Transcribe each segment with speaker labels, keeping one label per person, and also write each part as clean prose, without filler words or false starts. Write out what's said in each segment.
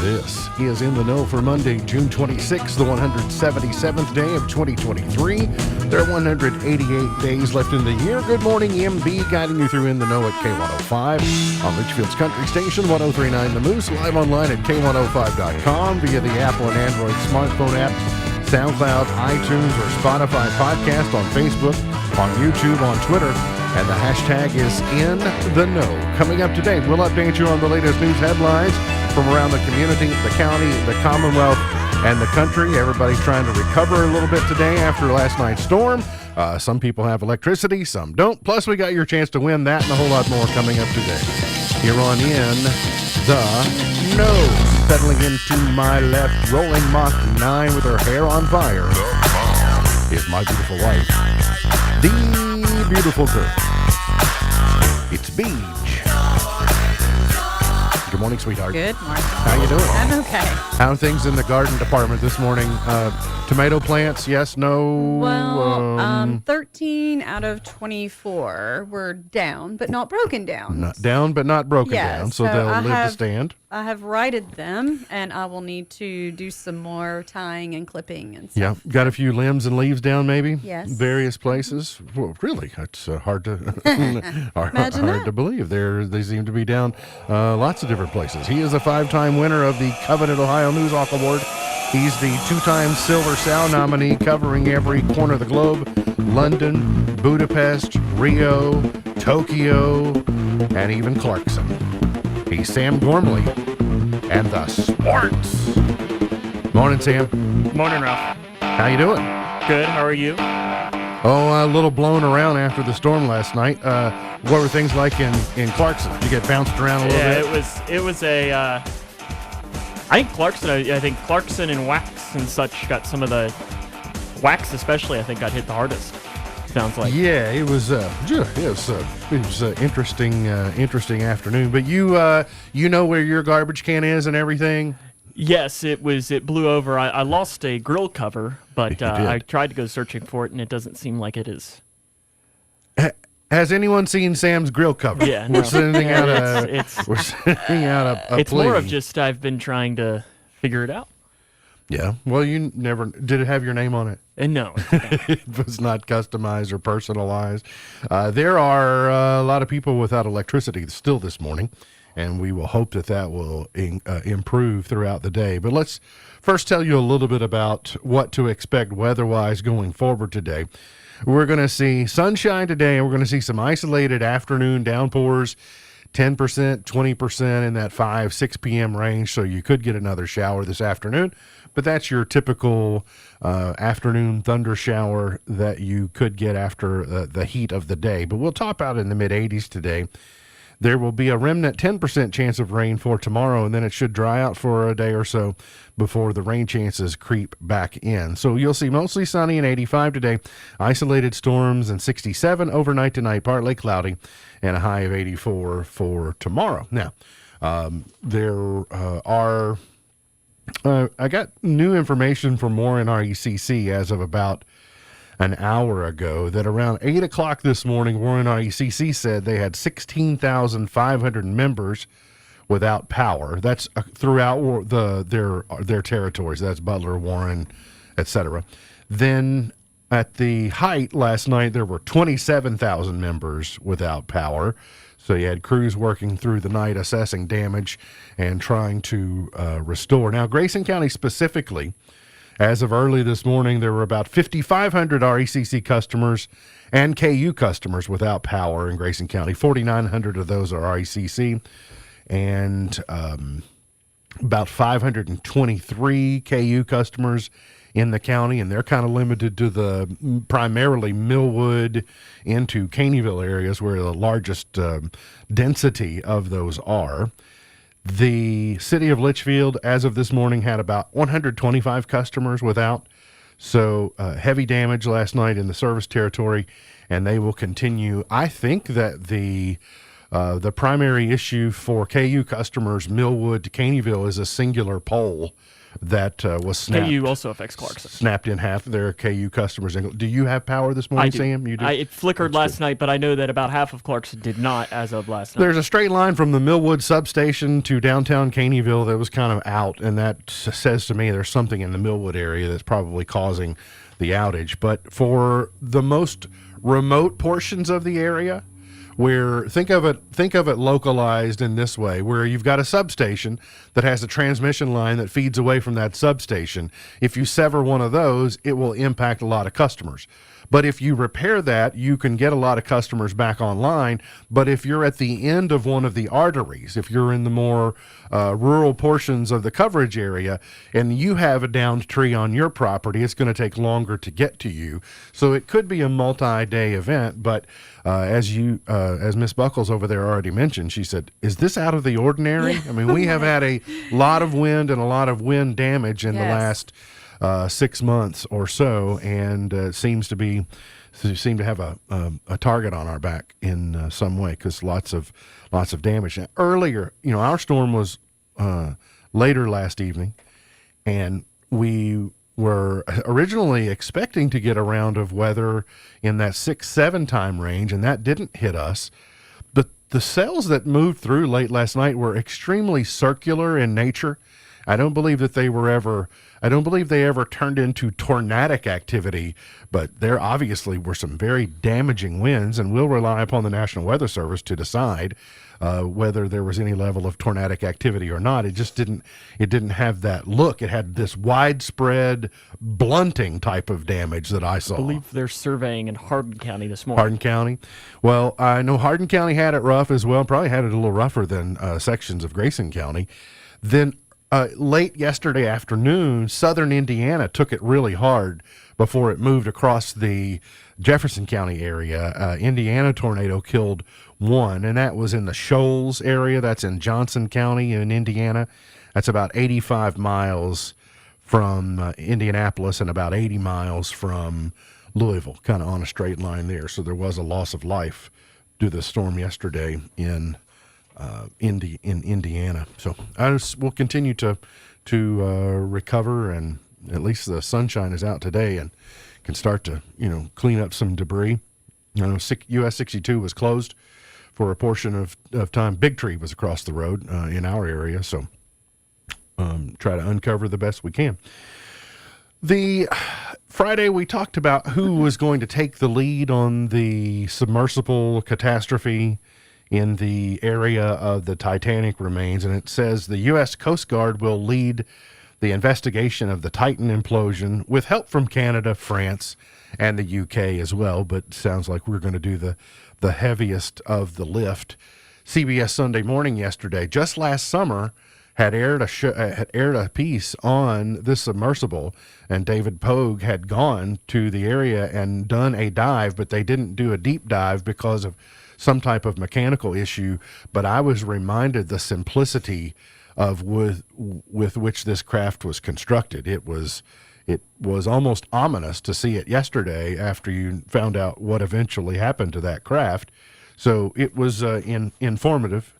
Speaker 1: This is In the Know for Monday, June 26th, the 177th day of 2023. There are 188 days left in the year. Good morning, MB, guiding you through In the Know at K105 on Litchfield's Country Station, 1039 The Moose, live online at K105.com via the Apple and Android smartphone app, SoundCloud, iTunes, or Spotify podcast, on Facebook, on YouTube, on Twitter, and the hashtag is In the Know. Coming up today, we'll update you on the latest news headlines from around the community, the county, the Commonwealth, and the country. Everybody's trying to recover a little bit today after last night's storm. Some people have electricity, some don't. Plus, we got your chance to win that and a whole lot more coming up today. Here on In the Know. Settling into my left, rolling Mach 9 with her hair on fire, is my beautiful wife, the beautiful girl. It's Beach. Good morning, sweetheart.
Speaker 2: Good morning.
Speaker 1: How you doing?
Speaker 2: I'm okay.
Speaker 1: How are things in the garden department this morning? Tomato plants, yes, no?
Speaker 2: Well, 13 out of 24 were down, but not broken down.
Speaker 1: Not down, but not broken down, so they'll live to stand.
Speaker 2: I have righted them, and I will need to do some more tying and clipping and stuff.
Speaker 1: Yeah, got a few limbs and leaves down, maybe?
Speaker 2: Yes.
Speaker 1: Various places. Well, really, it's hard to hard to believe. They seem to be down lots of different places. He is a 5-time winner of the Coveted Ohio News Hawk Award. He's the 2-time Silver Sow nominee, covering every corner of the globe: London, Budapest, Rio, Tokyo, and even Clarkson. He's Sam Gormley and the Sports. Morning, Sam.
Speaker 3: Morning, Ralph.
Speaker 1: How you doing?
Speaker 3: Good. How are you?
Speaker 1: Oh, a little blown around after the storm last night. What were things like in Clarkson? Did you get bounced around a little bit?
Speaker 3: Yeah, it was a. I think Clarkson and Wax and such got some of the Wax, especially. I think got hit the hardest. Sounds like.
Speaker 1: Yeah, it was an interesting afternoon. But you know where your garbage can is and everything.
Speaker 3: Yes, it blew over. I lost a grill cover, but I tried to go searching for it, and it doesn't seem like it is.
Speaker 1: Has anyone seen Sam's grill cover?
Speaker 3: Yeah, no.
Speaker 1: We're sending out a
Speaker 3: It's
Speaker 1: plea.
Speaker 3: more of just I've been trying to figure it out.
Speaker 1: Yeah. Well, you never did it have your name on it?
Speaker 3: And no,
Speaker 1: It was not customized or personalized. There are a lot of people without electricity still this morning, and we will hope that will improve throughout the day. But let's first tell you a little bit about what to expect weather-wise going forward today. We're going to see sunshine today, and we're going to see some isolated afternoon downpours, 10%, 20% in that 5-6 p.m. range, so you could get another shower this afternoon. But that's your typical afternoon thunder shower that you could get after the heat of the day. But we'll top out in the mid-80s today. There will be a remnant 10% chance of rain for tomorrow, and then it should dry out for a day or so before the rain chances creep back in. So you'll see mostly sunny and 85 today, isolated storms and 67 overnight tonight, partly cloudy, and a high of 84 for tomorrow. Now, there are... I got new information from Warren RECC as of about an hour ago that around 8 o'clock this morning, Warren RECC said they had 16,500 members without power. That's throughout their territories. That's Butler, Warren, etc. Then at the height last night, there were 27,000 members without power. So you had crews working through the night, assessing damage and trying to restore. Now, Grayson County specifically, as of early this morning, there were about 5,500 RECC customers and KU customers without power in Grayson County. 4,900 of those are RECC, and about 523 KU customers in the county, and they're kind of limited to the primarily Millwood into Caneyville areas where the largest density of those are. The city of Litchfield, as of this morning, had about 125 customers without. So heavy damage last night in the service territory, and they will continue. I think that the primary issue for KU customers, Millwood to Caneyville, is a singular pole that was snapped.
Speaker 3: KU also affects Clarkson.
Speaker 1: Snapped in half. There are KU customers. Do you have power this
Speaker 3: I
Speaker 1: morning,
Speaker 3: do.
Speaker 1: Sam? You do?
Speaker 3: It flickered last night, but I know that about half of Clarkson did not as of last night.
Speaker 1: There's a straight line from the Millwood substation to downtown Caneyville that was kind of out, and that says to me there's something in the Millwood area that's probably causing the outage. But for the most remote portions of the area, where think of it localized in this way, where you've got a substation that has a transmission line that feeds away from that substation. If you sever one of those, it will impact a lot of customers. But if you repair that, you can get a lot of customers back online. But if you're at the end of one of the arteries, if you're in the more rural portions of the coverage area and you have a downed tree on your property, it's going to take longer to get to you. So it could be a multi-day event. But as Miss Buckles over there already mentioned, she said, is this out of the ordinary? I mean, we have had a lot of wind and a lot of wind damage in the last 6 months or so, and seem to have a target on our back in some way, because lots of damage. Now, earlier, our storm was later last evening, and we were originally expecting to get a round of weather in that 6-7 time range, and that didn't hit us. But the cells that moved through late last night were extremely circular in nature. I don't believe they ever turned into tornadic activity, but there obviously were some very damaging winds, and we'll rely upon the National Weather Service to decide whether there was any level of tornadic activity or not. It just didn't have that look. It had this widespread blunting type of damage that I saw.
Speaker 3: I believe they're surveying in Hardin County this morning.
Speaker 1: Hardin County. Well, I know Hardin County had it rough as well, probably had it a little rougher than sections of Grayson County. Then late yesterday afternoon, southern Indiana took it really hard before it moved across the Jefferson County area. Indiana tornado killed one, and that was in the Shoals area. That's in Johnson County in Indiana. That's about 85 miles from Indianapolis and about 80 miles from Louisville, kind of on a straight line there. So there was a loss of life due to the storm yesterday in Indiana. So we'll continue to recover, and at least the sunshine is out today and can start to clean up some debris. US 62 was closed for a portion of time. Big Tree was across the road in our area, so try to uncover the best we can. The Friday we talked about who was going to take the lead on the submersible catastrophe in the area of the Titanic remains, and it says the U.S. Coast Guard will lead the investigation of the Titan implosion with help from Canada, France, and the UK as well, but sounds like we're going to do the heaviest of the lift. CBS Sunday Morning yesterday, just last summer, had aired a piece on this submersible, and David Pogue had gone to the area and done a dive, but they didn't do a deep dive because of some type of mechanical issue. But I was reminded the simplicity of with which this craft was constructed. It was almost ominous to see it yesterday after you found out what eventually happened to that craft. So it was informative.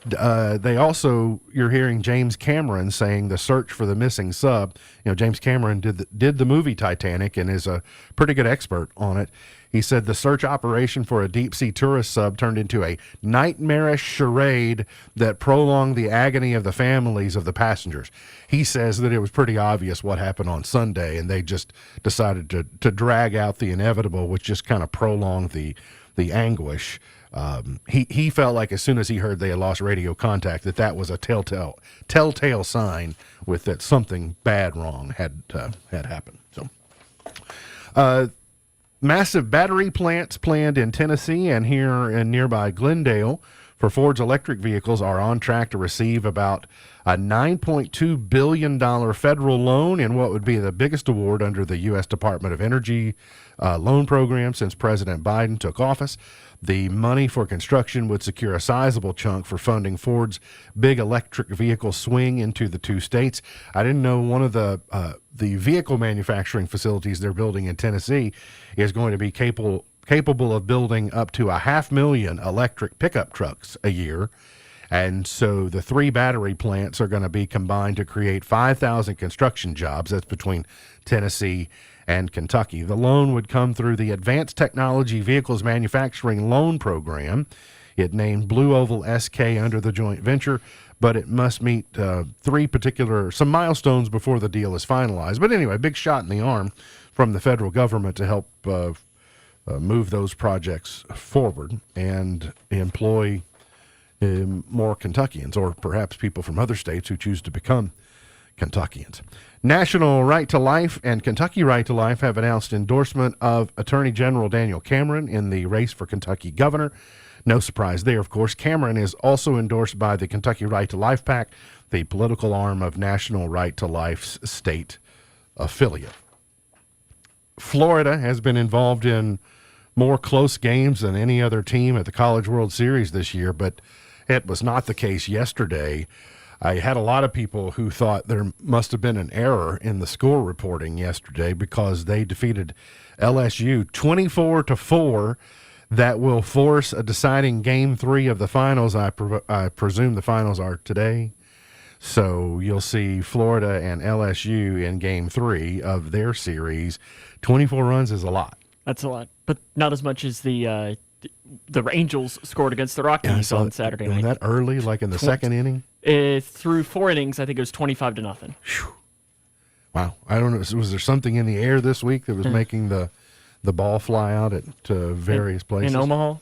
Speaker 1: They also, you're hearing James Cameron saying the search for the missing sub. James Cameron did the movie Titanic and is a pretty good expert on it. He said the search operation for a deep-sea tourist sub turned into a nightmarish charade that prolonged the agony of the families of the passengers. He says that it was pretty obvious what happened on Sunday, and they just decided to drag out the inevitable, which just kind of prolonged the anguish. He felt like as soon as he heard they had lost radio contact, that was a telltale sign with that something bad wrong had happened. So, massive battery plants planned in Tennessee and here in nearby Glendale for Ford's electric vehicles are on track to receive about a $9.2 billion federal loan in what would be the biggest award under the U.S. Department of Energy loan program since President Biden took office. The money for construction would secure a sizable chunk for funding Ford's big electric vehicle swing into the two states. I didn't know one of the vehicle manufacturing facilities they're building in Tennessee is going to be capable of building up to 500,000 electric pickup trucks a year. And so the 3 battery plants are going to be combined to create 5,000 construction jobs. That's between Tennessee and Kentucky. The loan would come through the Advanced Technology Vehicles Manufacturing Loan Program. It named Blue Oval SK under the joint venture, but it must meet some milestones before the deal is finalized. But anyway, big shot in the arm from the federal government to help move those projects forward and employ more Kentuckians, or perhaps people from other states who choose to become Kentuckians. National Right to Life and Kentucky Right to Life have announced endorsement of Attorney General Daniel Cameron in the race for Kentucky governor. No surprise there, of course. Cameron is also endorsed by the Kentucky Right to Life PAC, the political arm of National Right to Life's state affiliate. Florida has been involved in more close games than any other team at the College World Series this year, but it was not the case yesterday. I had a lot of people who thought there must have been an error in the score reporting yesterday because they defeated LSU 24-4. That will force a deciding Game 3 of the finals. I presume the finals are today. So you'll see Florida and LSU in Game 3 of their series. 24 runs is a lot.
Speaker 3: That's a lot, but not as much as the Angels scored against the Rockies on Saturday night.
Speaker 1: That early, like in the second inning?
Speaker 3: Through 4 innings, I think it was 25-0.
Speaker 1: Wow. I don't know. Was there something in the air this week that was making the ball fly out at various places?
Speaker 3: In Omaha?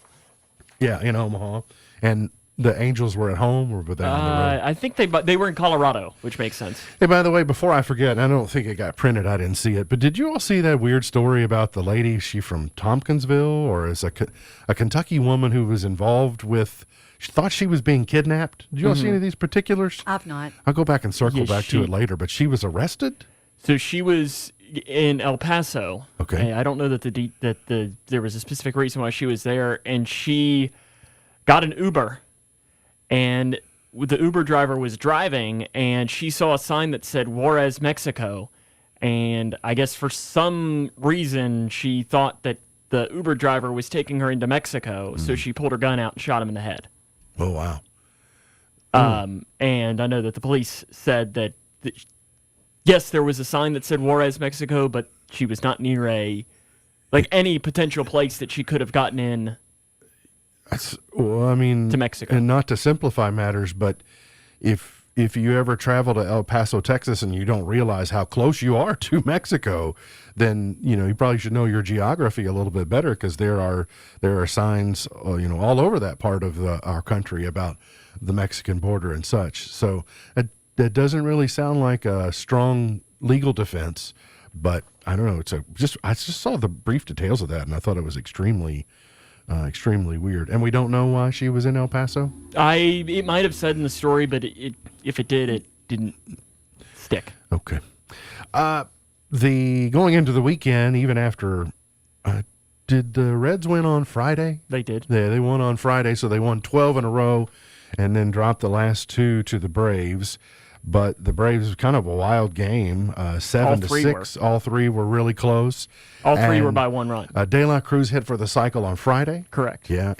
Speaker 1: Yeah, in Omaha. And the Angels were at home, or were they on the road?
Speaker 3: I think they were in Colorado, which makes sense.
Speaker 1: Hey, by the way, before I forget, and I don't think it got printed, I didn't see it, but did you all see that weird story about the lady? Is she from Tompkinsville, or is a Kentucky woman who was involved with, she thought she was being kidnapped? Did you all see any of these particulars?
Speaker 2: I've not.
Speaker 1: I'll go back and circle back to it later, but she was arrested?
Speaker 3: So she was in El Paso.
Speaker 1: Okay.
Speaker 3: I don't know that there was a specific reason why she was there, and she got an Uber, and the Uber driver was driving, and she saw a sign that said Juarez, Mexico, and I guess for some reason she thought that the Uber driver was taking her into Mexico, so she pulled her gun out and shot him in the head.
Speaker 1: Oh, wow.
Speaker 3: And I know that the police said that yes, there was a sign that said Juarez, Mexico, but she was not near any potential place that she could have gotten in. To Mexico.
Speaker 1: And not to simplify matters, but if you ever travel to El Paso, Texas, and you don't realize how close you are to Mexico, then you probably should know your geography a little bit better, because there are signs all over that part of our country about the Mexican border and such. So that doesn't really sound like a strong legal defense, but I don't know. I just saw the brief details of that, and I thought it was extremely weird. And we don't know why she was in El Paso?
Speaker 3: It might have said in the story, but if it did, it didn't stick.
Speaker 1: Okay. Going into the weekend, even after, did the Reds win on Friday?
Speaker 3: They did.
Speaker 1: Yeah, they won on Friday, so they won 12 in a row and then dropped the last 2 to the Braves. But the Braves, kind of a wild game, 7-6. All three were really close.
Speaker 3: All three were by 1 run.
Speaker 1: De La Cruz hit for the cycle on Friday.
Speaker 3: Correct.
Speaker 1: Yeah,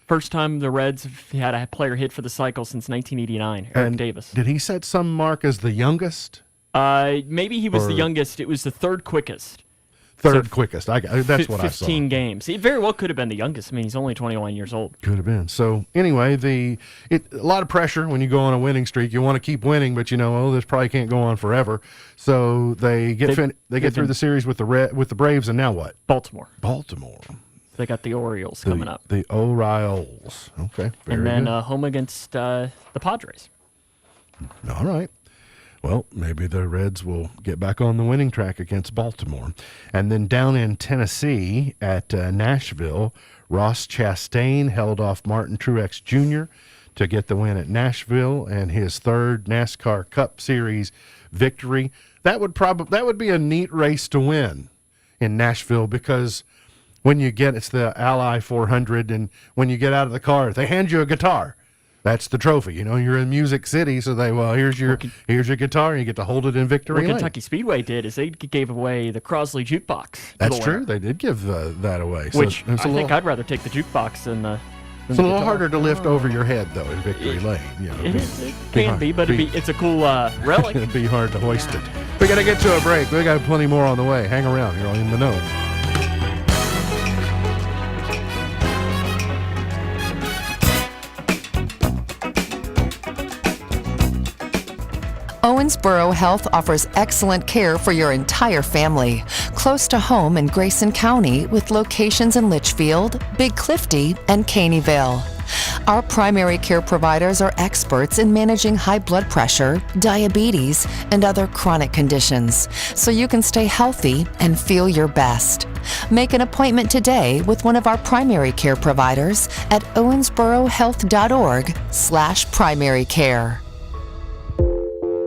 Speaker 3: First time the Reds have had a player hit for the cycle since 1989, Eric Davis.
Speaker 1: Did he set some mark as the youngest?
Speaker 3: Maybe he was the youngest. It was the third quickest.
Speaker 1: Quickest. That's what I saw.
Speaker 3: 15 games. It very well could have been the youngest. I mean, he's only 21 years old.
Speaker 1: Could have been. So anyway, a lot of pressure when you go on a winning streak. You want to keep winning, but this probably can't go on forever. So they get through the series with the Braves, and now what?
Speaker 3: Baltimore.
Speaker 1: They
Speaker 3: got the Orioles coming up.
Speaker 1: The Orioles. Okay.
Speaker 3: And then home against the Padres.
Speaker 1: All right. Well, maybe the Reds will get back on the winning track against Baltimore. And then down in Tennessee at Nashville, Ross Chastain held off Martin Truex Jr. to get the win at Nashville and his third NASCAR Cup Series victory. That would be a neat race to win in Nashville, because when you it's the Ally 400, and when you get out of the car, they hand you a guitar. That's the trophy. You're in Music City, so here's your guitar, and you get to hold it in victory lane.
Speaker 3: What Kentucky Speedway did is they gave away the Crosley jukebox.
Speaker 1: That's true. They did give that away.
Speaker 3: Which I think I'd rather take the jukebox than
Speaker 1: It's a little harder to lift over your head, though, in Victory Lane. You know,
Speaker 3: It can
Speaker 1: hard.
Speaker 3: be, but it's a cool relic.
Speaker 1: It'd be hard to hoist it. We got to get to a break. We got plenty more on the way. Hang around. You're in the know.
Speaker 4: Owensboro Health offers excellent care for your entire family. Close to home in Grayson County with locations in Litchfield, Big Clifty, and Caneyville. Our primary care providers are experts in managing high blood pressure, diabetes, and other chronic conditions, so you can stay healthy and feel your best. Make an appointment today with one of our primary care providers at owensborohealth.org/primary care.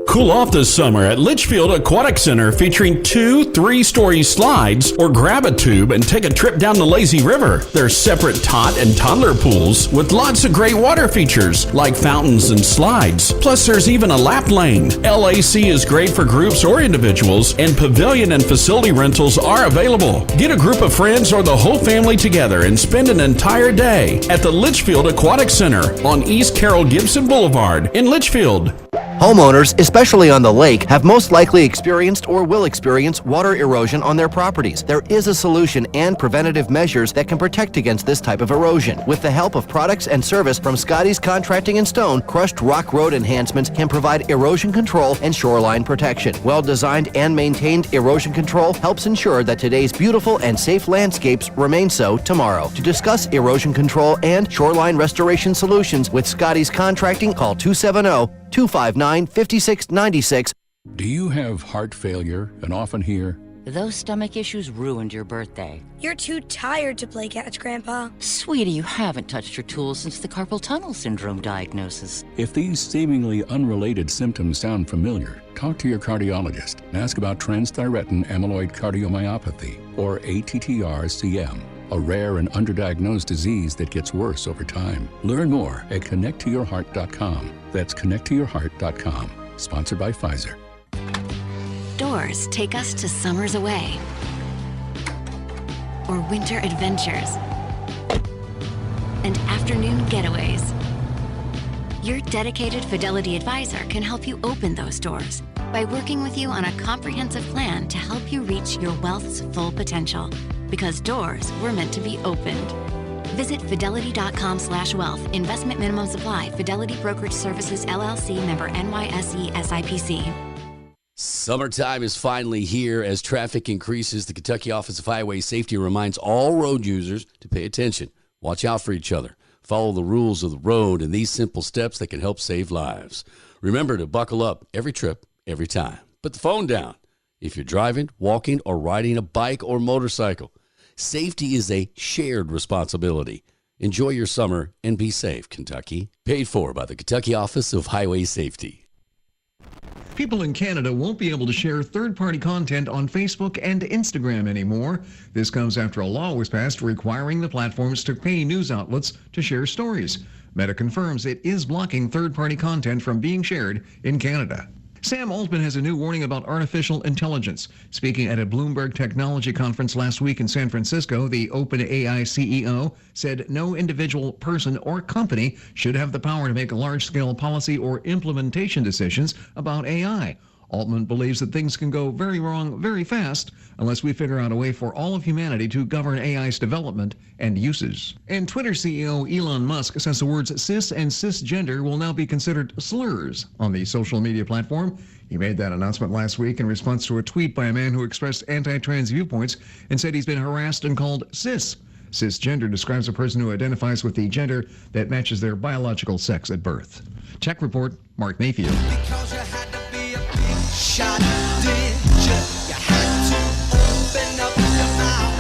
Speaker 5: Cool off this summer at Litchfield Aquatic Center, featuring 2 3-story slides, or grab a tube and take a trip down the lazy river. There's separate tot and toddler pools with lots of great water features like fountains and slides. Plus there's even a lap lane. LAC is great for groups or individuals, and pavilion and facility rentals are available. Get a group of friends or the whole family together and spend an entire day at the Litchfield Aquatic Center on East Carroll Gibson Boulevard in Litchfield.
Speaker 6: Homeowners, especially on the lake, have most likely experienced or will experience water erosion on their properties. There is a solution and preventative measures that can protect against this type of erosion. With the help of products and service from Scotty's Contracting and Stone, Crushed Rock Road Enhancements can provide erosion control and shoreline protection. Well-designed and maintained erosion control helps ensure that today's beautiful and safe landscapes remain so tomorrow. To discuss erosion control and shoreline restoration solutions with Scotty's Contracting, call 270-259-5696.
Speaker 7: Do you have heart failure and often hear,
Speaker 8: "Those stomach issues ruined your birthday"?
Speaker 9: "You're too tired to play catch, Grandpa."
Speaker 8: Sweetie, you haven't touched your tools since the carpal tunnel syndrome diagnosis.
Speaker 7: If these seemingly unrelated symptoms sound familiar, talk to your cardiologist and ask about transthyretin amyloid cardiomyopathy, or ATTR-CM, a rare and underdiagnosed disease that gets worse over time. Learn more at connecttoyourheart.com. That's connecttoyourheart.com. Sponsored by Pfizer.
Speaker 10: Doors take us to summers away or winter adventures and afternoon getaways. Your dedicated Fidelity advisor can help you open those doors by working with you on a comprehensive plan to help you reach your wealth's full potential. Because doors were meant to be opened. Visit fidelity.com/wealth. Investment minimum supply. Fidelity Brokerage Services, LLC, member NYSE SIPC.
Speaker 11: Summertime is finally here. As traffic increases, the Kentucky Office of Highway Safety reminds all road users to pay attention. Watch out for each other. Follow the rules of the road and these simple steps that can help save lives. Remember to buckle up every trip, every time. Put the phone down if you're driving, walking, or riding a bike or motorcycle. Safety is a shared responsibility. Enjoy your summer and be safe, Kentucky. Paid for by the Kentucky Office of Highway Safety.
Speaker 12: People in Canada won't be able to share third-party content on Facebook and Instagram anymore. This comes after a law was passed requiring the platforms to pay news outlets to share stories. Meta confirms it is blocking third-party content from being shared in Canada. Sam Altman has a new warning about artificial intelligence. Speaking at a Bloomberg technology conference last week in San Francisco, the OpenAI CEO said no individual person or company should have the power to make large-scale policy or implementation decisions about AI. Altman believes that things can go very wrong very fast unless we figure out a way for all of humanity to govern AI's development and uses. And Twitter CEO Elon Musk says the words cis and cisgender will now be considered slurs on the social media platform. He made that announcement last week in response to a tweet by a man who expressed anti-trans viewpoints and said he's been harassed and called cis. Cisgender describes a person who identifies with the gender that matches their biological sex at birth. Check report, Mark Mayfield.
Speaker 13: Shot, did you? You had to open up your mouth.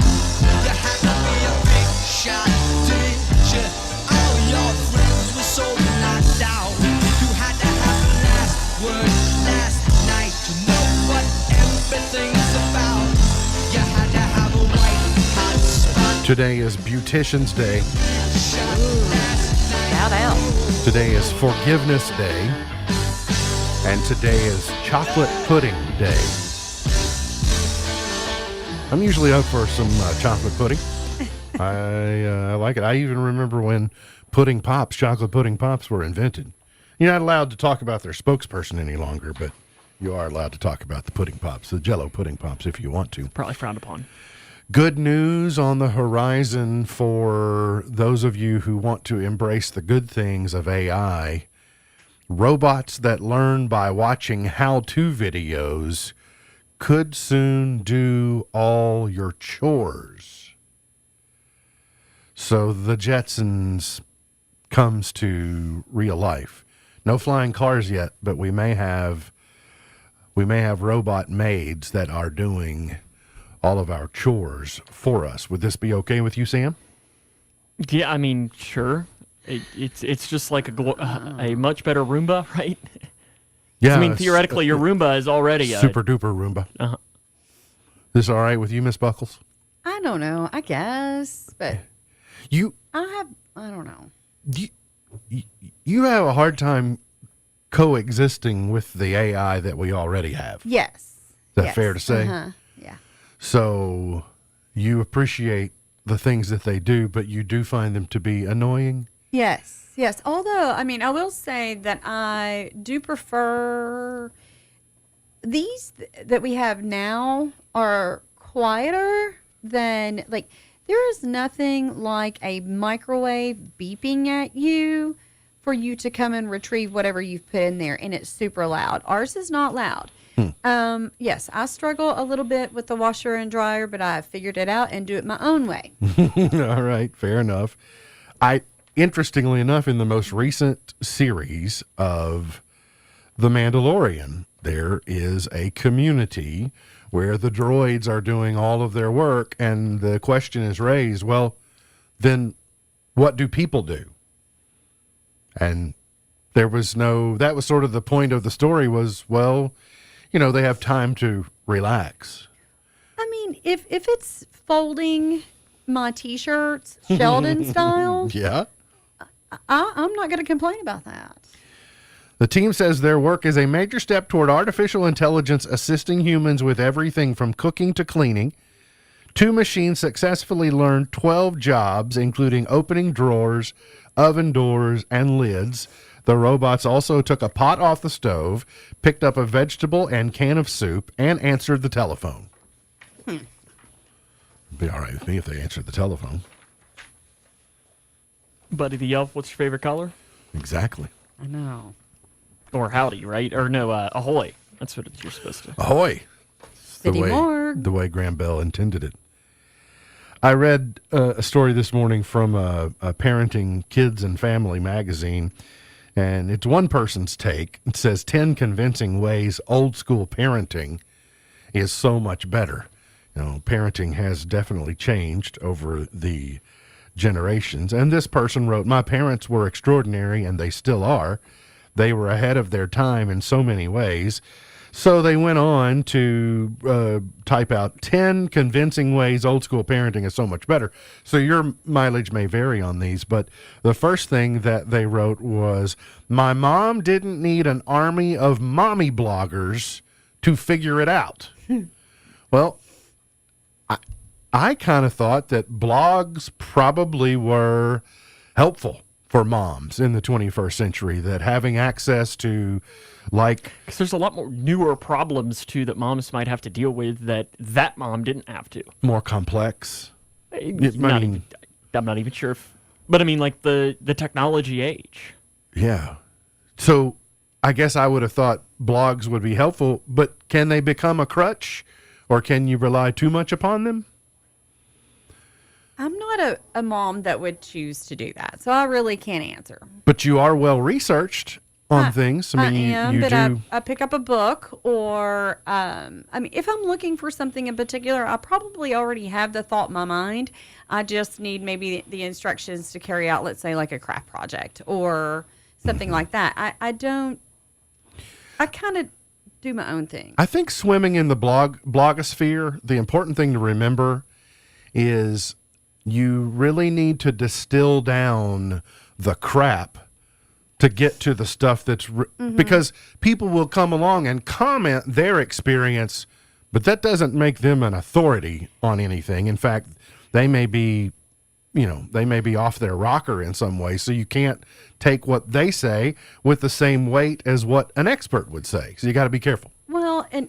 Speaker 13: You had to be a big shot, did you? All your friends were so knocked out. You had to have the last word last night to know what everything's about. You had to have a white hot spot.
Speaker 1: Today is Beautician's Day.
Speaker 2: Shout out.
Speaker 1: Today is Forgiveness Day. And today is Chocolate Pudding Day. I'm usually up for some chocolate pudding. I like it. I even remember when chocolate pudding pops were invented. You're not allowed to talk about their spokesperson any longer, but you are allowed to talk about the pudding pops, the Jell-O pudding pops, if you want to.
Speaker 3: Probably frowned upon.
Speaker 1: Good news on the horizon for those of you who want to embrace the good things of AI. Robots that learn by watching how-to videos could soon do all your chores. So the Jetsons comes to real life. No flying cars yet, but we may have robot maids that are doing all of our chores for us. Would this be okay with you, Sam?
Speaker 3: Yeah, I mean, sure. It's just like a much better Roomba, right?
Speaker 1: Yeah.
Speaker 3: I mean, theoretically, your Roomba is already a
Speaker 1: super duper Roomba.
Speaker 3: Uh-huh.
Speaker 1: This all right with you, Miss Buckles?
Speaker 2: I don't know. I guess, but I don't know.
Speaker 1: You have a hard time coexisting with the AI that we already have.
Speaker 2: Yes.
Speaker 1: Is that fair to say?
Speaker 2: Yeah.
Speaker 1: So you appreciate the things that they do, but you do find them to be annoying?
Speaker 2: Yes. Although, I mean, I will say that I do prefer these that we have now are quieter than, like, there is nothing like a microwave beeping at you for you to come and retrieve whatever you've put in there, and it's super loud. Ours is not loud. Yes, I struggle a little bit with the washer and dryer, but I figured it out and do it my own way.
Speaker 1: All right, fair enough. Interestingly enough, in the most recent series of The Mandalorian, there is a community where the droids are doing all of their work, and the question is raised, well, then what do people do? And that was sort of the point of the story was, well, they have time to relax.
Speaker 2: I mean, if it's folding my T-shirts, Sheldon style,
Speaker 1: yeah,
Speaker 2: I'm not going to complain about that.
Speaker 1: The team says their work is a major step toward artificial intelligence assisting humans with everything from cooking to cleaning. 2 machines successfully learned 12 jobs, including opening drawers, oven doors, and lids. The robots also took a pot off the stove, picked up a vegetable and can of soup, and answered the telephone. It'd be all right with me if they answered the telephone.
Speaker 3: Buddy the Elf, what's your favorite color?
Speaker 1: Exactly.
Speaker 2: I know.
Speaker 3: Or howdy, right? Or no, ahoy. That's what you're supposed to.
Speaker 1: Ahoy.
Speaker 2: City Morgue.
Speaker 1: The way Graham Bell intended it. I read a story this morning from a Parenting Kids and Family magazine, and it's one person's take. It says 10 convincing ways old school parenting is so much better. Parenting has definitely changed over the generations. And this person wrote, "My parents were extraordinary, and they still are. They were ahead of their time in so many ways." So they went on to type out 10 convincing ways old school parenting is so much better. So your mileage may vary on these, but the first thing that they wrote was, "My mom didn't need an army of mommy bloggers to figure it out." Well, I kind of thought that blogs probably were helpful for moms in the 21st century, that having access to, like...
Speaker 3: Because there's a lot more newer problems, too, that moms might have to deal with that mom didn't have to.
Speaker 1: More complex.
Speaker 3: I'm not even sure if... But I mean, like the technology age.
Speaker 1: Yeah. So I guess I would have thought blogs would be helpful, but can they become a crutch? Or can you rely too much upon them?
Speaker 2: I'm not a mom that would choose to do that, so I really can't answer.
Speaker 1: But you are well researched on things.
Speaker 2: I am,
Speaker 1: you
Speaker 2: but
Speaker 1: do.
Speaker 2: I pick up a book, or if I'm looking for something in particular, I probably already have the thought in my mind. I just need maybe the instructions to carry out, let's say, like a craft project or something like that. I kind of do my own thing.
Speaker 1: I think swimming in the blogosphere, the important thing to remember is you really need to distill down the crap to get to the stuff that's because people will come along and comment their experience, but that doesn't make them an authority on anything. In fact, they may be they may be off their rocker in some way, so you can't take what they say with the same weight as what an expert would say. So you got to be careful.
Speaker 2: Well, and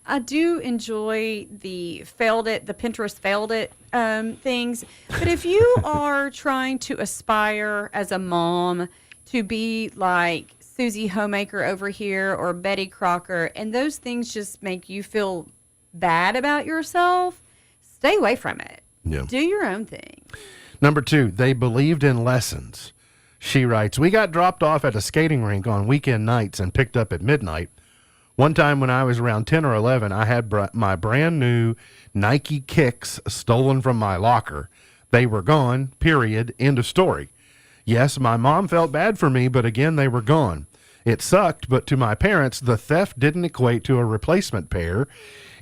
Speaker 2: I do enjoy the Pinterest failed it things. But if you are trying to aspire as a mom to be like Susie Homemaker over here or Betty Crocker, and those things just make you feel bad about yourself, stay away from it.
Speaker 1: Yeah.
Speaker 2: Do your own thing.
Speaker 1: Number 2, they believed in lessons. She writes, we got dropped off at a skating rink on weekend nights and picked up at midnight. One time when I was around 10 or 11, I had my brand new Nike Kicks stolen from my locker. They were gone, period, end of story. Yes, my mom felt bad for me, but again, they were gone. It sucked, but to my parents, the theft didn't equate to a replacement pair.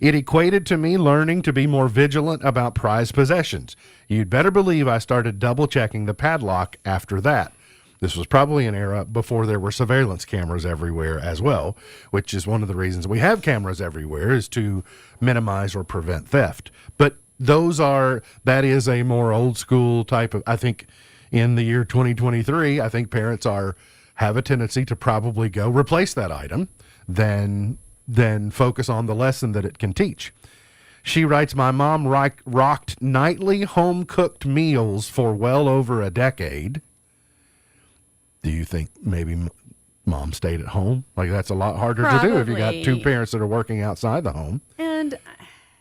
Speaker 1: It equated to me learning to be more vigilant about prized possessions. You'd better believe I started double-checking the padlock after that. This was probably an era before there were surveillance cameras everywhere as well, which is one of the reasons we have cameras everywhere, is to minimize or prevent theft. But that is a more old school type of, I think in the year 2023, I think parents have a tendency to probably go replace that item than focus on the lesson that it can teach. She writes, my mom rocked nightly home-cooked meals for well over a decade. Do you think maybe mom stayed at home? Like, that's a lot harder to do if you got two parents that are working outside the home.
Speaker 2: And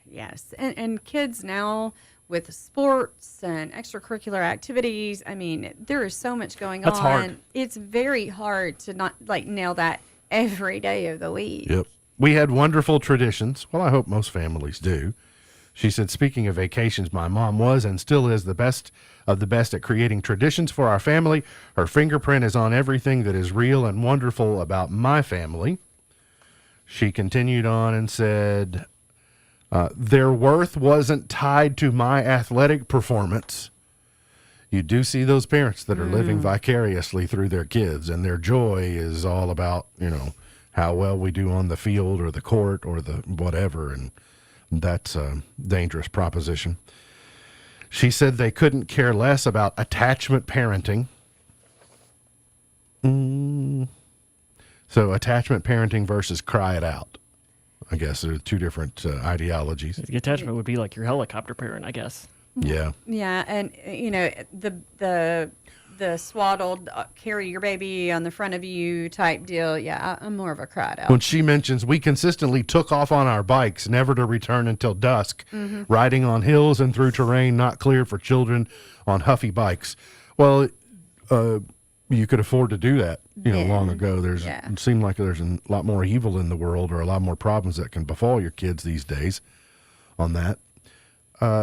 Speaker 2: yes, and kids now with sports and extracurricular activities, I mean, there is so much going on.
Speaker 3: That's hard.
Speaker 2: It's very hard to not nail that every day of the week.
Speaker 1: Yep. We had wonderful traditions. Well, I hope most families do. She said, speaking of vacations, my mom was and still is the best of the best at creating traditions for our family. Her fingerprint is on everything that is real and wonderful about my family. She continued on and said, their worth wasn't tied to my athletic performance. You do see those parents that are living vicariously through their kids, and their joy is all about, how well we do on the field or the court or the whatever, and that's a dangerous proposition. She said they couldn't care less about attachment parenting. So attachment parenting versus cry it out. I guess there are two different ideologies.
Speaker 3: The attachment would be like your helicopter parent, I guess.
Speaker 1: Yeah.
Speaker 2: Yeah, and the swaddled carry your baby on the front of you type deal. Yeah, I'm more of a cry out.
Speaker 1: When she mentions we consistently took off on our bikes, never to return until dusk, riding on hills and through terrain not cleared for children on huffy bikes. Well, you could afford to do that, long ago. It seemed like there's a lot more evil in the world, or a lot more problems that can befall your kids these days on that.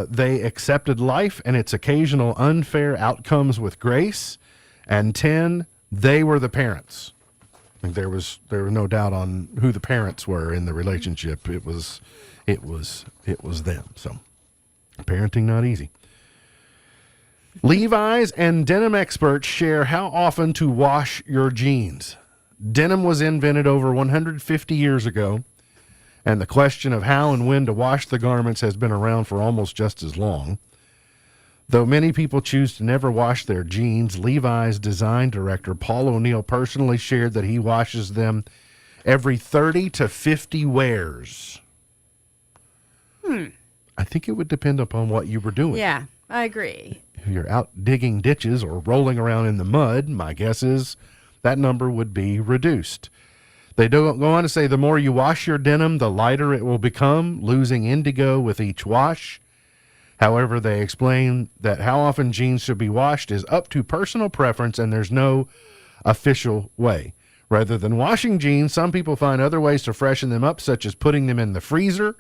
Speaker 1: They accepted life and its occasional unfair outcomes with grace. And 10, they were the parents. I think there was no doubt on who the parents were in the relationship. It was them. So parenting not easy. Levi's and denim experts share how often to wash your jeans. Denim was invented over 150 years ago, and the question of how and when to wash the garments has been around for almost just as long. Though many people choose to never wash their jeans, Levi's design director Paul O'Neill personally shared that he washes them every 30 to 50 wears. I think it would depend upon what you were doing.
Speaker 2: Yeah, I agree.
Speaker 1: If you're out digging ditches or rolling around in the mud, my guess is that number would be reduced. They go on to say the more you wash your denim, the lighter it will become, losing indigo with each wash. However, they explain that how often jeans should be washed is up to personal preference, and there's no official way. Rather than washing jeans, some people find other ways to freshen them up, such as putting them in the freezer,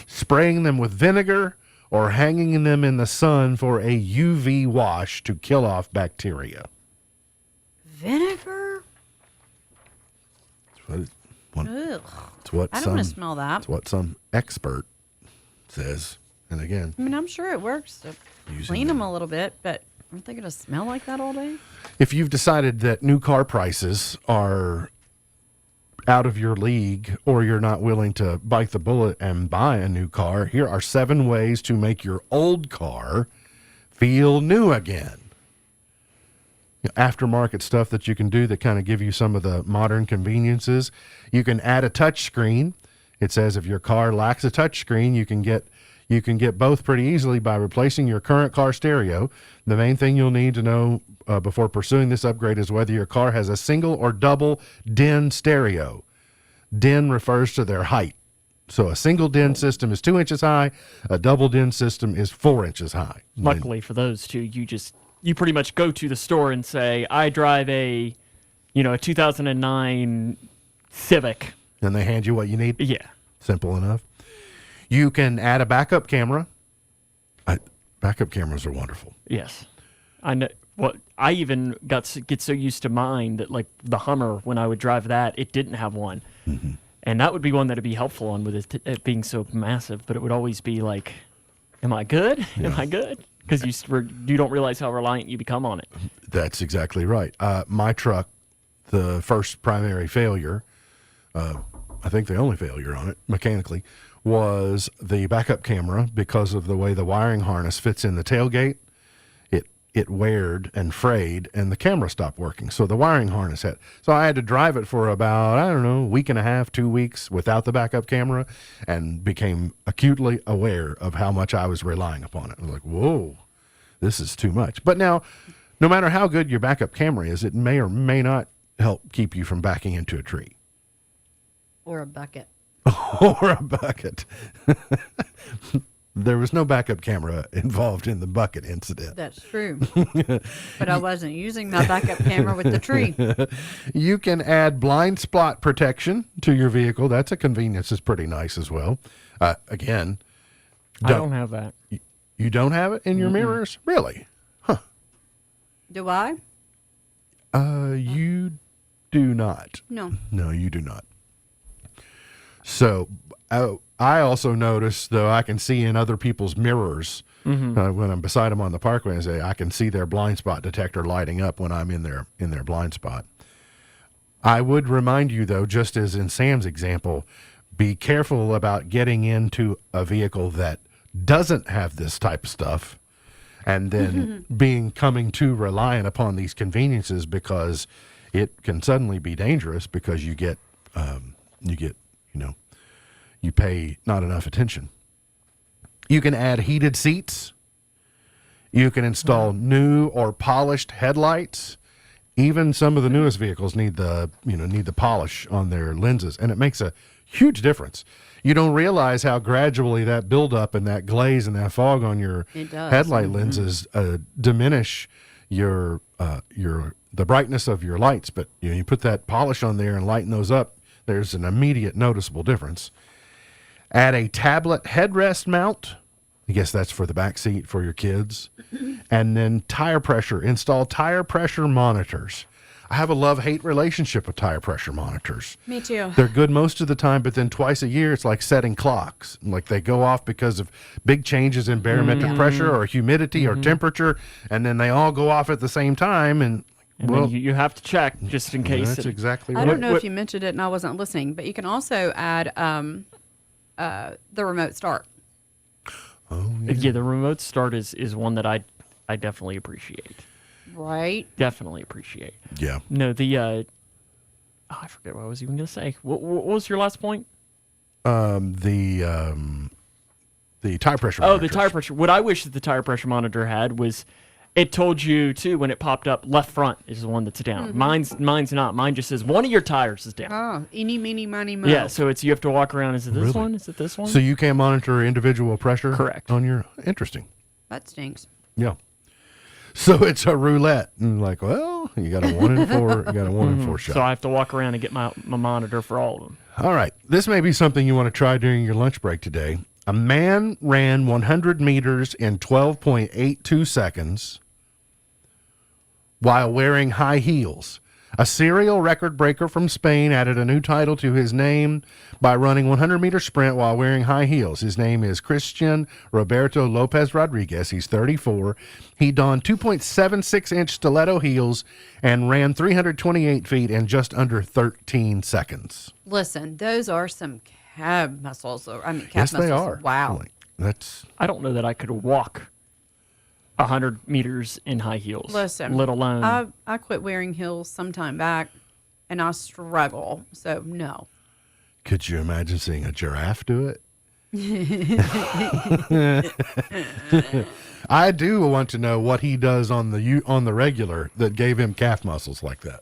Speaker 1: spraying them with vinegar, or hanging them in the sun for a UV wash to kill off bacteria.
Speaker 2: Vinegar?
Speaker 1: Ugh.
Speaker 2: I don't
Speaker 1: want to
Speaker 2: smell that.
Speaker 1: It's what some expert says. And again,
Speaker 2: I mean, I'm sure it works to clean them a little bit, but aren't they going to smell like that all day?
Speaker 1: if you've decided that new car prices are out of your league, or you're not willing to bite the bullet and buy a new car, here are 7 ways to make your old car feel new again. Aftermarket stuff that you can do that kind of give you some of the modern conveniences. You can add a touch screen. It says if your car lacks a touch screen, you can get both pretty easily by replacing your current car stereo. The main thing you'll need to know before pursuing this upgrade is whether your car has a single or double DIN stereo. DIN refers to their height. So a single DIN system is 2 inches high. A double DIN system is 4 inches high.
Speaker 3: Luckily for those two, you pretty much go to the store and say, I drive a 2009 Civic.
Speaker 1: And they hand you what you need?
Speaker 3: Yeah.
Speaker 1: Simple enough. You can add a backup camera. Backup cameras are wonderful.
Speaker 3: Yes. I know. Well, I even get so used to mine that, like, the Hummer, when I would drive that, it didn't have one.
Speaker 1: Mm-hmm.
Speaker 3: And that would be one that would be helpful on with it being so massive, but it would always be like, am I good?
Speaker 1: Yeah.
Speaker 3: Am I good? Because you don't realize how reliant you become on it.
Speaker 1: That's exactly right. My truck, the first primary failure, I think the only failure on it mechanically, was the backup camera because of the way the wiring harness fits in the tailgate. It weared and frayed, and the camera stopped working. So the wiring harness had. So I had to drive it for about, a week and a half, 2 weeks without the backup camera, and became acutely aware of how much I was relying upon it. I was like, whoa, this is too much. But now, no matter how good your backup camera is, it may or may not help keep you from backing into a tree.
Speaker 2: Or a bucket.
Speaker 1: Or a bucket. There was no backup camera involved in the bucket incident.
Speaker 2: That's true. But I wasn't using my backup camera with the tree.
Speaker 1: You can add blind spot protection to your vehicle. That's a convenience. It's pretty nice as well. Again,
Speaker 3: I don't have that.
Speaker 1: You don't have it in your mirrors? Really? Huh.
Speaker 2: Do I?
Speaker 1: You do not.
Speaker 2: No.
Speaker 1: No, you do not. So I also notice, though, I can see in other people's mirrors when I'm beside them on the parkway, I can see their blind spot detector lighting up when I'm in their blind spot. I would remind you, though, just as in Sam's example, be careful about getting into a vehicle that doesn't have this type of stuff and then coming too reliant upon these conveniences, because it can suddenly be dangerous because you pay not enough attention. You can add heated seats. You can install new or polished headlights. Even some of the newest vehicles need the polish on their lenses, and it makes a huge difference. You don't realize how gradually that buildup and that glaze and that fog on your headlight lenses diminish the brightness of your lights. But you put that polish on there and lighten those up, there's an immediate noticeable difference. Add a tablet headrest mount. I guess that's for the back seat for your kids. And then tire pressure. Install tire pressure monitors. I have a love-hate relationship with tire pressure monitors.
Speaker 2: Me too.
Speaker 1: They're good most of the time, but then twice a year it's like setting clocks. Like they go off because of big changes in barometric pressure or humidity or temperature, and then they all go off at the same time. And
Speaker 3: then you have to check just in case.
Speaker 1: That's exactly
Speaker 2: I
Speaker 1: right.
Speaker 2: don't know if you mentioned it and I wasn't listening, but you can also add the remote start.
Speaker 1: Oh,
Speaker 3: yeah, the remote start is one that I definitely appreciate.
Speaker 2: Right.
Speaker 3: Definitely appreciate.
Speaker 1: Yeah.
Speaker 3: No, I forget what I was even going to say. What was your last point?
Speaker 1: The tire pressure
Speaker 3: Oh,
Speaker 1: monitors.
Speaker 3: the tire pressure. What I wish that the tire pressure monitor had was it told you, too, when it popped up, left front is the one that's down. Mine's not. Mine just says one of your tires is down.
Speaker 2: Oh, eeny, meeny, miny, mo.
Speaker 3: Yeah, so you have to walk around. Is it this
Speaker 1: Really?
Speaker 3: one? Is it this one?
Speaker 1: So you can monitor individual pressure?
Speaker 3: Correct.
Speaker 1: On your... Interesting.
Speaker 2: That stinks.
Speaker 1: Yeah. So it's a roulette. And like, well, you got a 1 in 4. You got a 1 in 4 shot.
Speaker 3: So I have to walk around and get my monitor for all of them.
Speaker 1: All right. This may be something you want to try during your lunch break today. A man ran 100 meters in 12.82 seconds while wearing high heels. A serial record breaker from Spain added a new title to his name by running 100-meter sprint while wearing high heels. His name is Christian Roberto Lopez Rodriguez. He's 34. He donned 2.76-inch stiletto heels and ran 328 feet in just under 13 seconds.
Speaker 2: Listen, those are some calf muscles. Calf
Speaker 1: Yes,
Speaker 2: muscles.
Speaker 1: they are.
Speaker 2: Wow.
Speaker 1: That's.
Speaker 3: I don't know that I could walk 100 meters in high heels.
Speaker 2: Listen,
Speaker 3: let alone.
Speaker 2: I quit wearing heels some time back, and I struggle. So no.
Speaker 1: Could you imagine seeing a giraffe do it? I do want to know what he does on the regular that gave him calf muscles like that.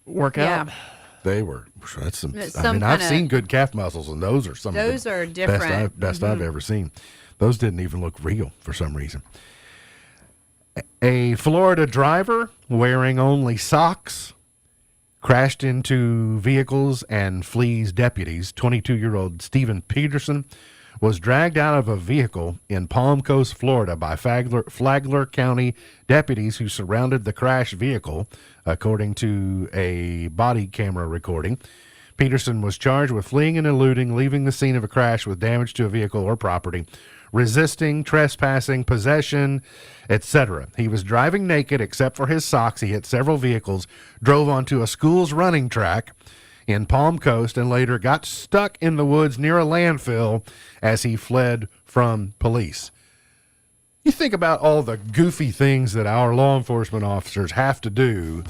Speaker 3: Workout.
Speaker 2: Yeah.
Speaker 1: They were. That's some.
Speaker 2: Some
Speaker 1: I've
Speaker 2: kinda-
Speaker 1: seen good calf muscles, and those are some.
Speaker 2: Those
Speaker 1: of the
Speaker 2: are different.
Speaker 1: Best I've ever seen. Those didn't even look real for some reason. A Florida driver wearing only socks crashed into vehicles and flees deputies. 22-year-old Stephen Peterson was dragged out of a vehicle in Palm Coast, Florida by Flagler County deputies who surrounded the crashed vehicle, according to a body camera recording. Peterson was charged with fleeing and eluding, leaving the scene of a crash with damage to a vehicle or property, resisting, trespassing, possession, etc. He was driving naked except for his socks. He hit several vehicles, drove onto a school's running track in Palm Coast, and later got stuck in the woods near a landfill as he fled from police. You think about all the goofy things that our law enforcement officers have to do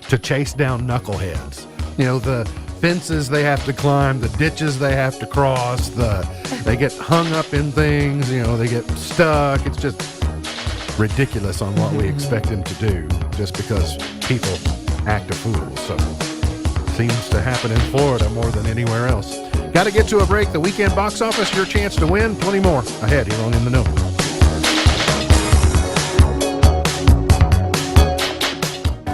Speaker 1: to chase down knuckleheads. You know, the fences they have to climb, the ditches they have to cross, they get hung up in things, you know, they get stuck. It's just ridiculous on what we expect them to do just because people act a fool. So seems to happen in Florida more than anywhere else. Got to get to a break. The weekend box office, your chance to win. Plenty more ahead here on In the Know.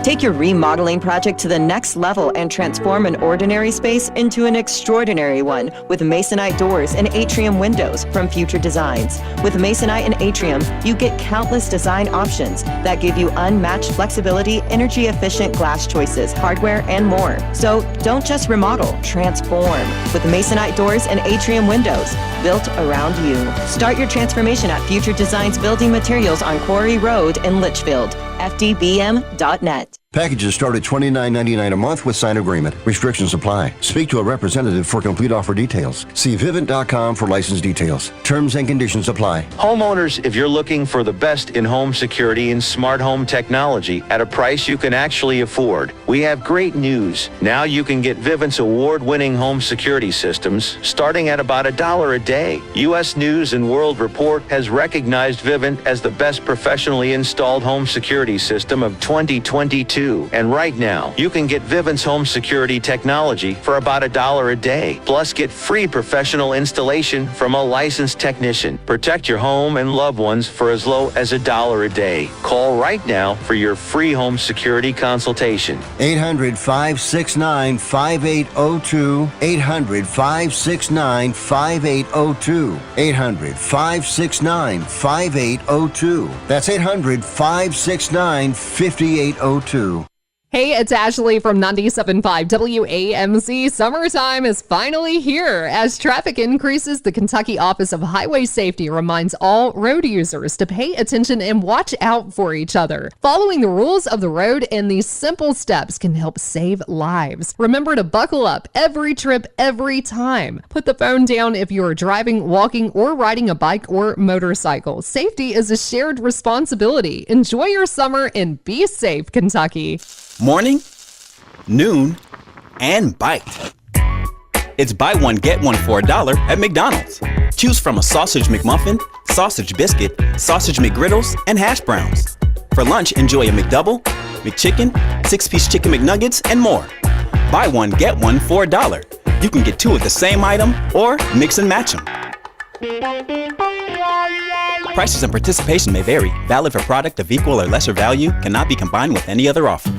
Speaker 14: Take your remodeling project to the next level and transform an ordinary space into an extraordinary one with Masonite doors and atrium windows from Future Designs. With Masonite and Atrium, you get countless design options that give you unmatched flexibility, energy-efficient glass choices, hardware, and more. So don't just remodel, transform with Masonite doors and atrium windows built around you. Start your transformation at Future Designs Building Materials on Quarry Road in Litchfield. FDBM.net.
Speaker 15: Packages start at $29.99 a month with sign agreement. Restrictions apply. Speak to a representative for complete offer details. See Vivint.com for license details. Terms and conditions apply.
Speaker 16: Homeowners, if you're looking for the best in-home security and smart home technology at a price you can actually afford, we have great news. Now you can get Vivint's award-winning home security systems starting at about $1 a day. U.S. News and World Report has recognized Vivint as the best professionally installed home security system of 2022. And right now, you can get Vivint's home security technology for about $1 a day. Plus, get free professional installation from a licensed technician. Protect your home and loved ones for as low as $1 a day. Call right now for your free home security consultation.
Speaker 15: 800-569-5802. 800-569-5802. 800-569-5802. That's 800-569-5802.
Speaker 17: Hey, it's Ashley from 97.5 WAMC. Summertime is finally here. As traffic increases, the Kentucky Office of Highway Safety reminds all road users to pay attention and watch out for each other. Following the rules of the road and these simple steps can help save lives. Remember to buckle up every trip, every time. Put the phone down if you are driving, walking, or riding a bike or motorcycle. Safety is a shared responsibility. Enjoy your summer and be safe, Kentucky.
Speaker 18: Morning, noon, and bite. It's buy one, get one for $1 at McDonald's. Choose from a sausage McMuffin, sausage biscuit, sausage McGriddles, and hash browns. For lunch, enjoy a McDouble, McChicken, 6-piece chicken McNuggets, and more. Buy one, get one for $1. You can get two of the same item or mix and match them. Prices and participation may vary. Valid for product of equal or lesser value. Cannot be combined with any other offer.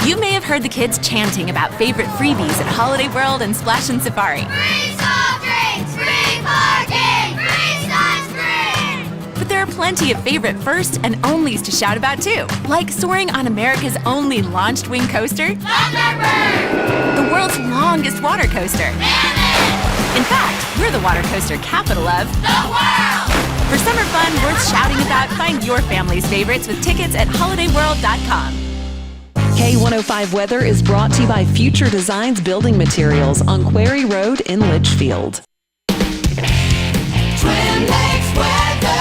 Speaker 19: You may have heard the kids chanting about favorite freebies at Holiday World and Splash and Safari.
Speaker 13: Free soft drinks, free parking, free sunscreen.
Speaker 19: But there are plenty of favorite first and onlys to shout about too, like soaring on America's only launched wing coaster,
Speaker 13: Thunderbird,
Speaker 19: the world's longest water coaster.
Speaker 13: Mammoth.
Speaker 19: In fact, we're the water coaster capital of
Speaker 13: the world.
Speaker 19: For summer fun worth shouting about, find your family's favorites with tickets at holidayworld.com.
Speaker 20: K105 Weather is brought to you by Future Designs Building Materials on Quarry Road in Litchfield.
Speaker 13: Twin Lakes weather.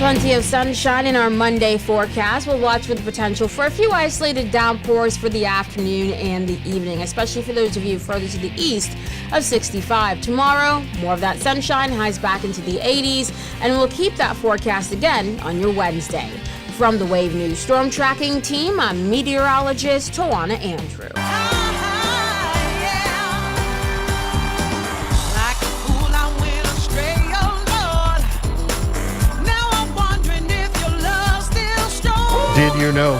Speaker 21: Plenty of sunshine in our Monday forecast. We'll watch for the potential for a few isolated downpours for the afternoon and the evening, especially for those of you further to the east of 65. Tomorrow, more of that sunshine, highs back into the 80s, and we'll keep that forecast again on your Wednesday. From the Wave News Storm Tracking Team, I'm meteorologist Tawana Andrew.
Speaker 1: Did you know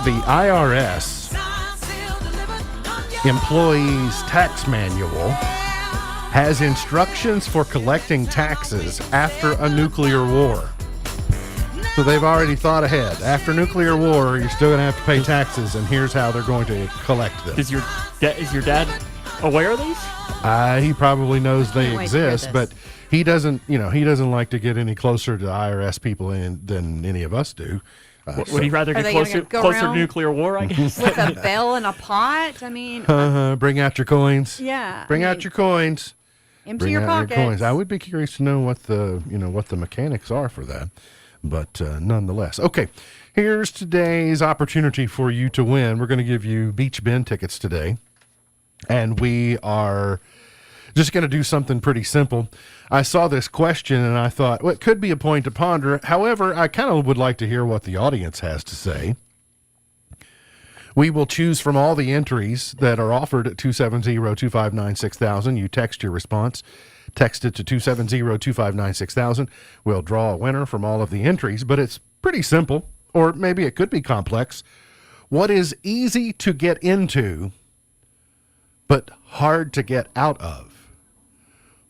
Speaker 1: the IRS Employees Tax Manual has instructions for collecting taxes after a nuclear war? So they've already thought ahead. After nuclear war, you're still going to have to pay taxes, and here's how they're going to collect them.
Speaker 3: Is your dad aware of these?
Speaker 1: He probably knows they
Speaker 3: Can't wait to hear
Speaker 1: exist,
Speaker 3: this.
Speaker 1: but he doesn't. He doesn't like to get any closer to IRS people than any of us do.
Speaker 3: Would he rather
Speaker 2: Are
Speaker 3: get
Speaker 2: they
Speaker 3: closer
Speaker 2: gonna go
Speaker 3: to
Speaker 2: around
Speaker 3: nuclear war, I guess?
Speaker 2: With a bell and a pot? I mean,
Speaker 1: Bring out your coins.
Speaker 2: yeah.
Speaker 1: Bring
Speaker 2: I
Speaker 1: out
Speaker 2: mean,
Speaker 1: your coins.
Speaker 2: empty
Speaker 1: Bring
Speaker 2: your
Speaker 1: out
Speaker 2: pockets.
Speaker 1: your coins. I would be curious to know what the mechanics are for that, but nonetheless, okay. Here's today's opportunity for you to win. We're going to give you Beach Bend tickets today, and we are just going to do something pretty simple. I saw this question and I thought, well, it could be a point to ponder. However, I kind of would like to hear what the audience has to say. We will choose from all the entries that are offered at 270-259-6000. You text your response. Text it to 270-259-6000. We'll draw a winner from all of the entries, but it's pretty simple, or maybe it could be complex. What is easy to get into, but hard to get out of?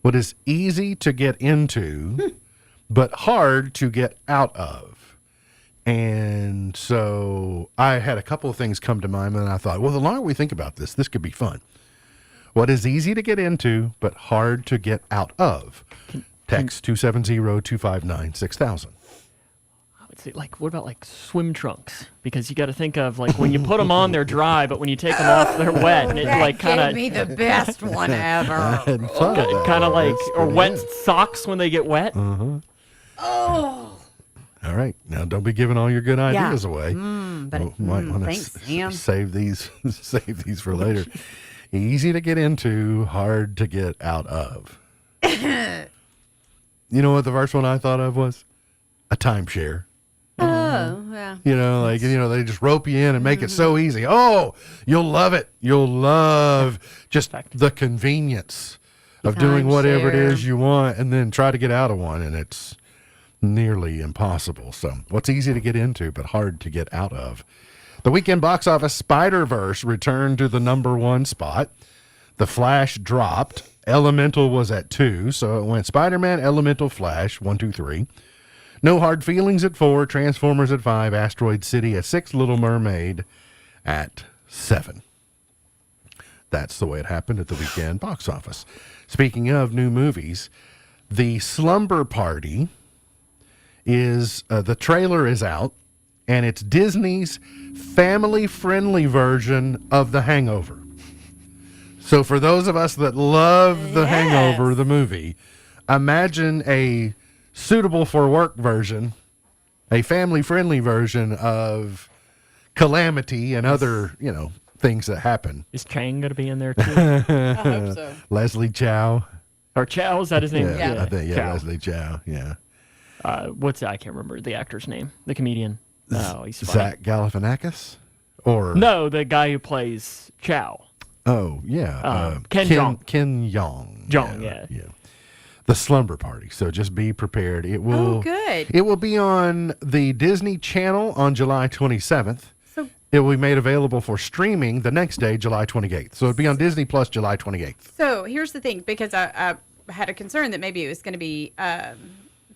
Speaker 1: What is easy to get into, but hard to get out of? And so I had a couple of things come to mind, and I thought, well, the longer we think about this, this could be fun. What is easy to get into, but hard to get out of? Text 270-259-6000.
Speaker 3: I would say, what about swim trunks? Because you got to think of when you put them on, they're dry, but when you take them off, they're wet, and it
Speaker 2: That
Speaker 3: kind of
Speaker 2: gave me the best one ever.
Speaker 3: kind of or wet socks when they get wet.
Speaker 1: Uh-huh.
Speaker 2: Oh.
Speaker 1: All right. Now, don't be giving all your good ideas away.
Speaker 2: But
Speaker 1: Might want to
Speaker 2: thanks, Sam.
Speaker 1: save these for later. Easy to get into, hard to get out of. You know what the first one I thought of was? A timeshare.
Speaker 2: Oh, yeah.
Speaker 1: They just rope you in and make it so easy. Oh, you'll love it. You'll love just the convenience of doing whatever it is you want, and then try to get out of one, and it's nearly impossible. So what's easy to get into, but hard to get out of? The weekend box office, Spider-Verse returned to the #1 spot. The Flash dropped. Elemental was at 2, so it went Spider-Man, Elemental, Flash, 1, 2, 3. No Hard Feelings at 4, Transformers at 5, Asteroid City at 6, Little Mermaid at 7. That's the way it happened at the weekend box office. Speaking of new movies, The Slumber Party is, the trailer is out, and it's Disney's family-friendly version of The Hangover. So for those of us that love The Hangover, the movie, imagine a suitable for work version, a family-friendly version of Calamity and other, things that happen.
Speaker 3: Is Chang going to be in there too?
Speaker 2: I hope so.
Speaker 1: Leslie Chow.
Speaker 3: Or Chow, is that his name?
Speaker 1: Yeah, I think,
Speaker 3: Chow.
Speaker 1: Leslie Chow, yeah.
Speaker 3: What's that? I can't remember the actor's name. The comedian. Oh, he's funny.
Speaker 1: Zach Galifianakis? Or
Speaker 3: No, the guy who plays Chow.
Speaker 1: Oh, yeah.
Speaker 3: Ken Jeong.
Speaker 1: Ken Jeong.
Speaker 3: Jeong, yeah.
Speaker 1: The Slumber Party. So just be prepared. It will.
Speaker 2: Oh, good.
Speaker 1: It will be on the Disney Channel on July 27th.
Speaker 2: So
Speaker 1: it will be made available for streaming the next day, July 28th. So it'll be on Disney Plus July 28th.
Speaker 2: So here's the thing, because I had a concern that maybe it was going to be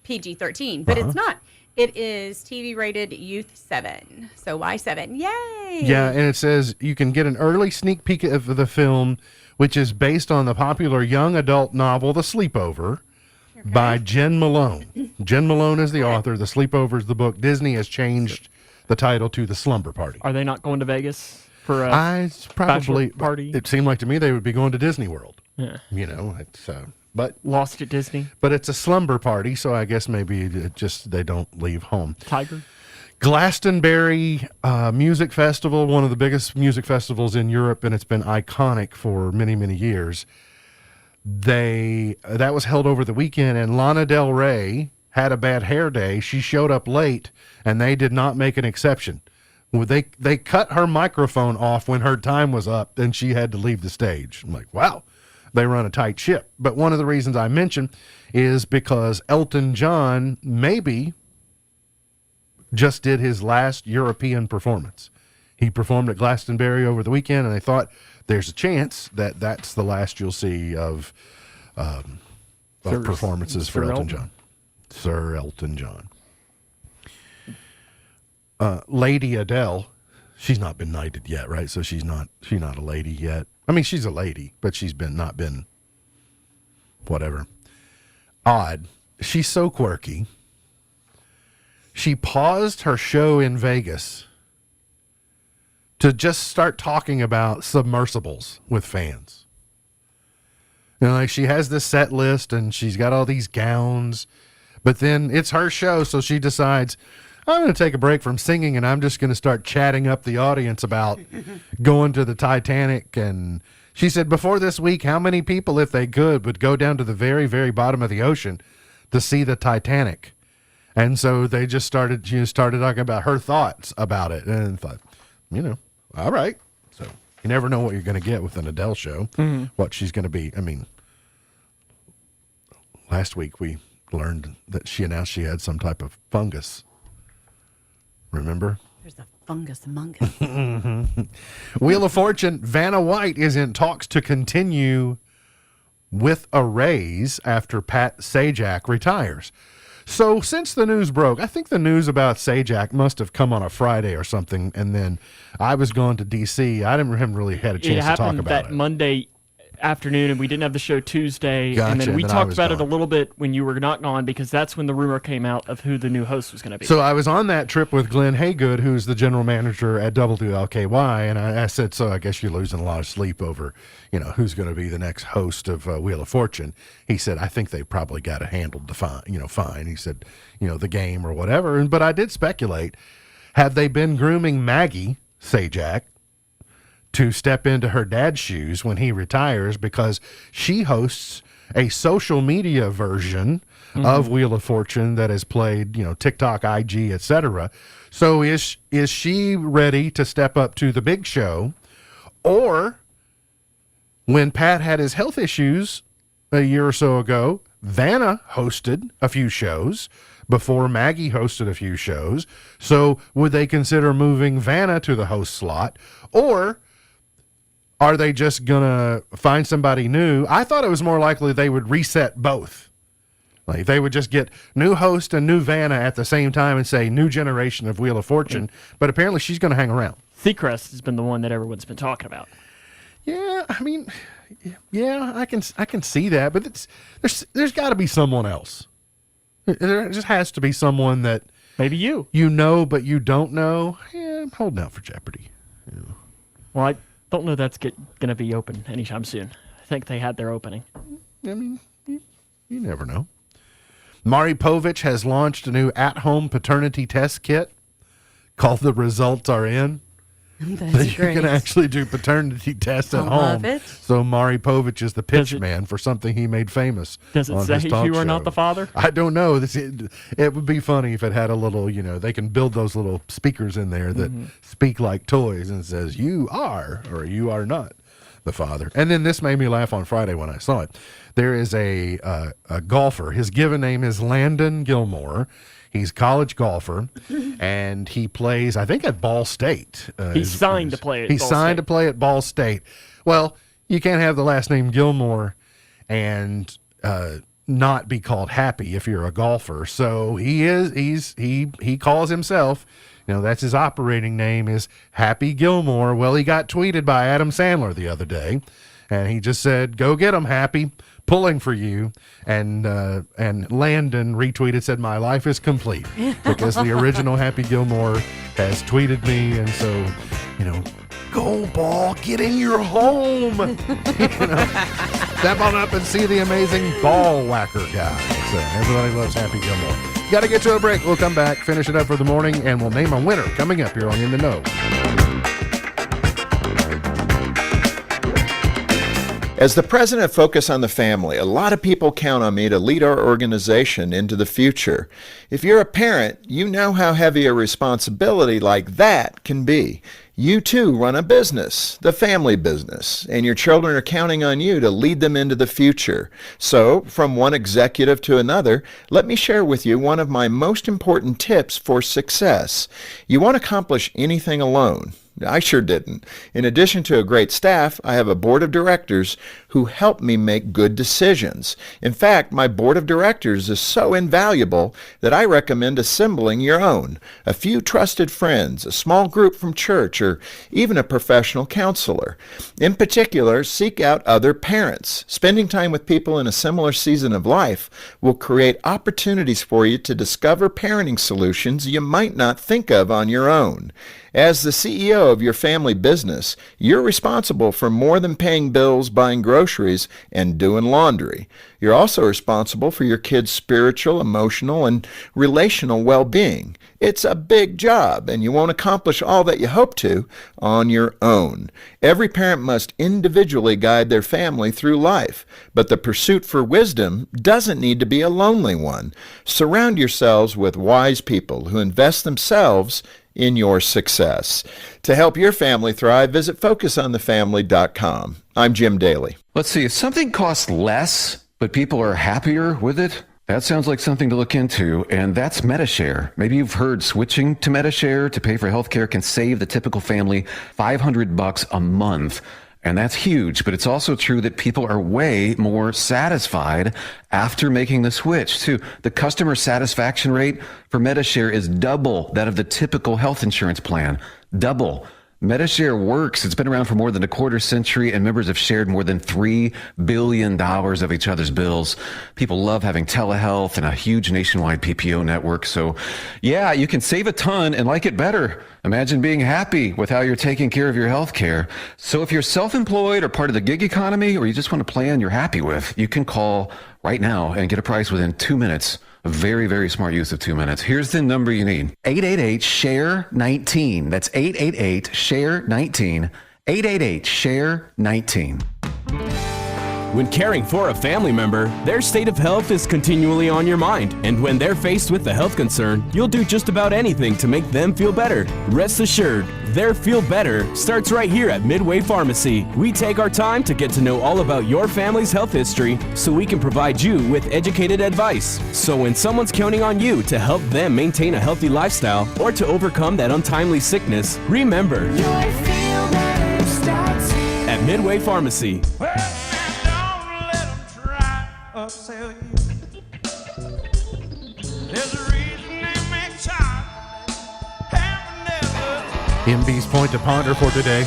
Speaker 2: PG-13, but it's not. It is TV rated Youth 7. So why 7? Yay!
Speaker 1: Yeah, and it says you can get an early sneak peek of the film, which is based on the popular young adult novel The Sleepover by Jen Malone. Jen Malone is the author. The Sleepover is the book. Disney has changed the title to The Slumber Party.
Speaker 3: Are they not going to Vegas for
Speaker 1: I probably
Speaker 3: bachelor party?
Speaker 1: It seemed like to me they would be going to Disney World.
Speaker 3: Yeah.
Speaker 1: It's But
Speaker 3: Lost at Disney.
Speaker 1: But it's a slumber party, so I guess maybe they don't leave home.
Speaker 3: Tiger.
Speaker 1: Glastonbury Music Festival, one of the biggest music festivals in Europe, and it's been iconic for many, many years. That was held over the weekend, and Lana Del Rey had a bad hair day. She showed up late, and they did not make an exception. They cut her microphone off when her time was up, and she had to leave the stage. I'm like, wow. They run a tight ship. But one of the reasons I mention is because Elton John maybe just did his last European performance. He performed at Glastonbury over the weekend, and they thought there's a chance that that's the last you'll see of performances for Elton John. Sir Elton John. Lady Adele, she's not been knighted yet, right? So she's not a lady yet. I mean, she's a lady, but she's not been whatever. Odd. She's so quirky. She paused her show in Vegas to just start talking about submersibles with fans. You know, like she has this set list and she's got all these gowns, but then it's her show, so she decides, I'm going to take a break from singing and I'm just going to start chatting up the audience about going to the Titanic. And she said before this week, how many people, if they could, would go down to the very, very bottom of the ocean to see the Titanic? And so they just started talking about her thoughts about it and thought, all right. So you never know what you're going to get with an Adele show, what she's going to be. I mean, last week we learned that she announced she had some type of fungus. Remember?
Speaker 2: There's a fungus among us.
Speaker 1: Wheel of Fortune, Vanna White is in talks to continue with a raise after Pat Sajak retires. So since the news broke, I think the news about Sajak must have come on a Friday or something, and then I was going to D.C. I haven't really had a chance to talk about it.
Speaker 3: It happened that Monday afternoon, and we didn't have the show Tuesday.
Speaker 1: Gotcha,
Speaker 3: and then we
Speaker 1: and then
Speaker 3: talked about it a little bit when you were not gone, because that's when the rumor came out of who the new host was going to be.
Speaker 1: So I was on that trip with Glenn Haygood, who's the general manager at WLKY, and I said, so I guess you're losing a lot of sleep over, who's going to be the next host of Wheel of Fortune. He said, I think they probably got it handled fine. He said, the game or whatever. But I did speculate, have they been grooming Maggie Sajak to step into her dad's shoes when he retires, because she hosts a social media version of Wheel of Fortune that has played, TikTok, IG, etc. So is she ready to step up to the big show? Or when Pat had his health issues a year or so ago, Vanna hosted a few shows before Maggie hosted a few shows. So would they consider moving Vanna to the host slot? Or are they just going to find somebody new? I thought it was more likely they would reset both. Like they would just get new host and new Vanna at the same time and say new generation of Wheel of Fortune. But apparently she's going to hang around.
Speaker 3: Seacrest has been the one that everyone's been talking about.
Speaker 1: Yeah, I mean, I can see that, but there's got to be someone else. There just has to be someone that
Speaker 3: maybe you
Speaker 1: but you don't know. Yeah, I'm holding out for Jeopardy.
Speaker 3: Well, I don't know that's going to be open anytime soon. I think they had their opening.
Speaker 1: I mean, you never know. Maury Povich has launched a new at-home paternity test kit called The Results Are In.
Speaker 2: That's
Speaker 1: you can actually do paternity tests at home.
Speaker 2: Love it.
Speaker 1: So Maury Povich is the pitch man for something he made famous.
Speaker 3: Does it
Speaker 1: on
Speaker 3: say
Speaker 1: his talk
Speaker 3: you are
Speaker 1: show.
Speaker 3: not the father?
Speaker 1: I don't know. It would be funny if it had a little, they can build those little speakers in there that speak like toys and says, you are or you are not the father. And then this made me laugh on Friday when I saw it. There is a golfer. His given name is Landon Gilmore. He's a college golfer, and he plays, I think, at Ball State.
Speaker 3: He's signed to play at Ball State.
Speaker 1: He's signed to play at Ball State. Well, you can't have the last name Gilmore and not be called Happy if you're a golfer. So he calls himself, that's his operating name is Happy Gilmore. Well, he got tweeted by Adam Sandler the other day, and he just said, go get him, Happy. Pulling for you, and Landon retweeted, said, my life is complete, because the original Happy Gilmore has tweeted me, and so, go Ball, get in your home. Step on up and see the amazing ball whacker guys. Everybody loves Happy Gilmore. Got to get to a break. We'll come back, finish it up for the morning, and we'll name a winner coming up here on In the Know.
Speaker 4: As the president of Focus on the Family, a lot of people count on me to lead our organization into the future. If you're a parent, you know how heavy a responsibility like that can be. You too run a business, the family business, and your children are counting on you to lead them into the future. So, from one executive to another, let me share with you one of my most important tips for success. You won't accomplish anything alone. I sure didn't. In addition to a great staff, I have a board of directors who help me make good decisions. In fact, my board of directors is so invaluable that I recommend assembling your own. A few trusted friends, a small group from church, or even a professional counselor. In particular, seek out other parents. Spending time with people in a similar season of life will create opportunities for you to discover parenting solutions you might not think of on your own. As the CEO of your family business, you're responsible for more than paying bills, buying groceries, and doing laundry. You're also responsible for your kids' spiritual, emotional, and relational well-being. It's a big job, and you won't accomplish all that you hope to on your own. Every parent must individually guide their family through life, but the pursuit for wisdom doesn't need to be a lonely one. Surround yourselves with wise people who invest themselves in your success. To help your family thrive, visit FocusOnTheFamily.com. I'm Jim Daly.
Speaker 22: Let's see, if something costs less, but people are happier with it, that sounds like something to look into, and that's Medi-Share. Maybe you've heard switching to Medi-Share to pay for healthcare can save the typical family $500 a month. And that's huge, but it's also true that people are way more satisfied after making the switch, too. The customer satisfaction rate for Medi-Share is double that of the typical health insurance plan. Double. Medi-Share works. It's been around for more than a quarter century, and members have shared more than $3 billion of each other's bills. People love having telehealth and a huge nationwide PPO network. So, yeah, you can save a ton and like it better. Imagine being happy with how you're taking care of your health care. So if you're self-employed or part of the gig economy, or you just want a plan you're happy with, you can call right now and get a price within 2 minutes. A very, very smart use of 2 minutes. Here's the number you need. 888-SHARE-19. That's 888-SHARE-19. 888-SHARE-19.
Speaker 23: When caring for a family member, their state of health is continually on your mind. And when they're faced with a health concern, you'll do just about anything to make them feel better. Rest assured, their feel better starts right here at Midway Pharmacy. We take our time to get to know all about your family's health history so we can provide you with educated advice. So when someone's counting on you to help them maintain a healthy lifestyle or to overcome that untimely sickness, remember, at Midway Pharmacy.
Speaker 13: Upsell you. There's a reason they make child.
Speaker 1: MB's point to ponder for today.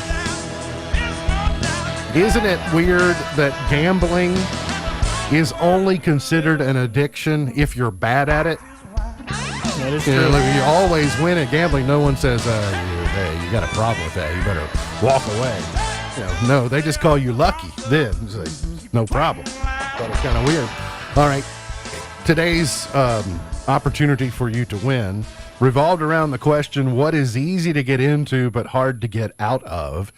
Speaker 1: Isn't it weird that gambling is only considered an addiction if you're bad at it?
Speaker 3: That is
Speaker 1: You know,
Speaker 3: true.
Speaker 1: like, you always win at gambling. No one says, hey, you got a problem with that. You better walk away. You know, no, they just call you lucky. Then it's like, no problem. But it's kind of weird. All right. Today's opportunity for you to win revolved around the question, what is easy to get into but hard to get out of?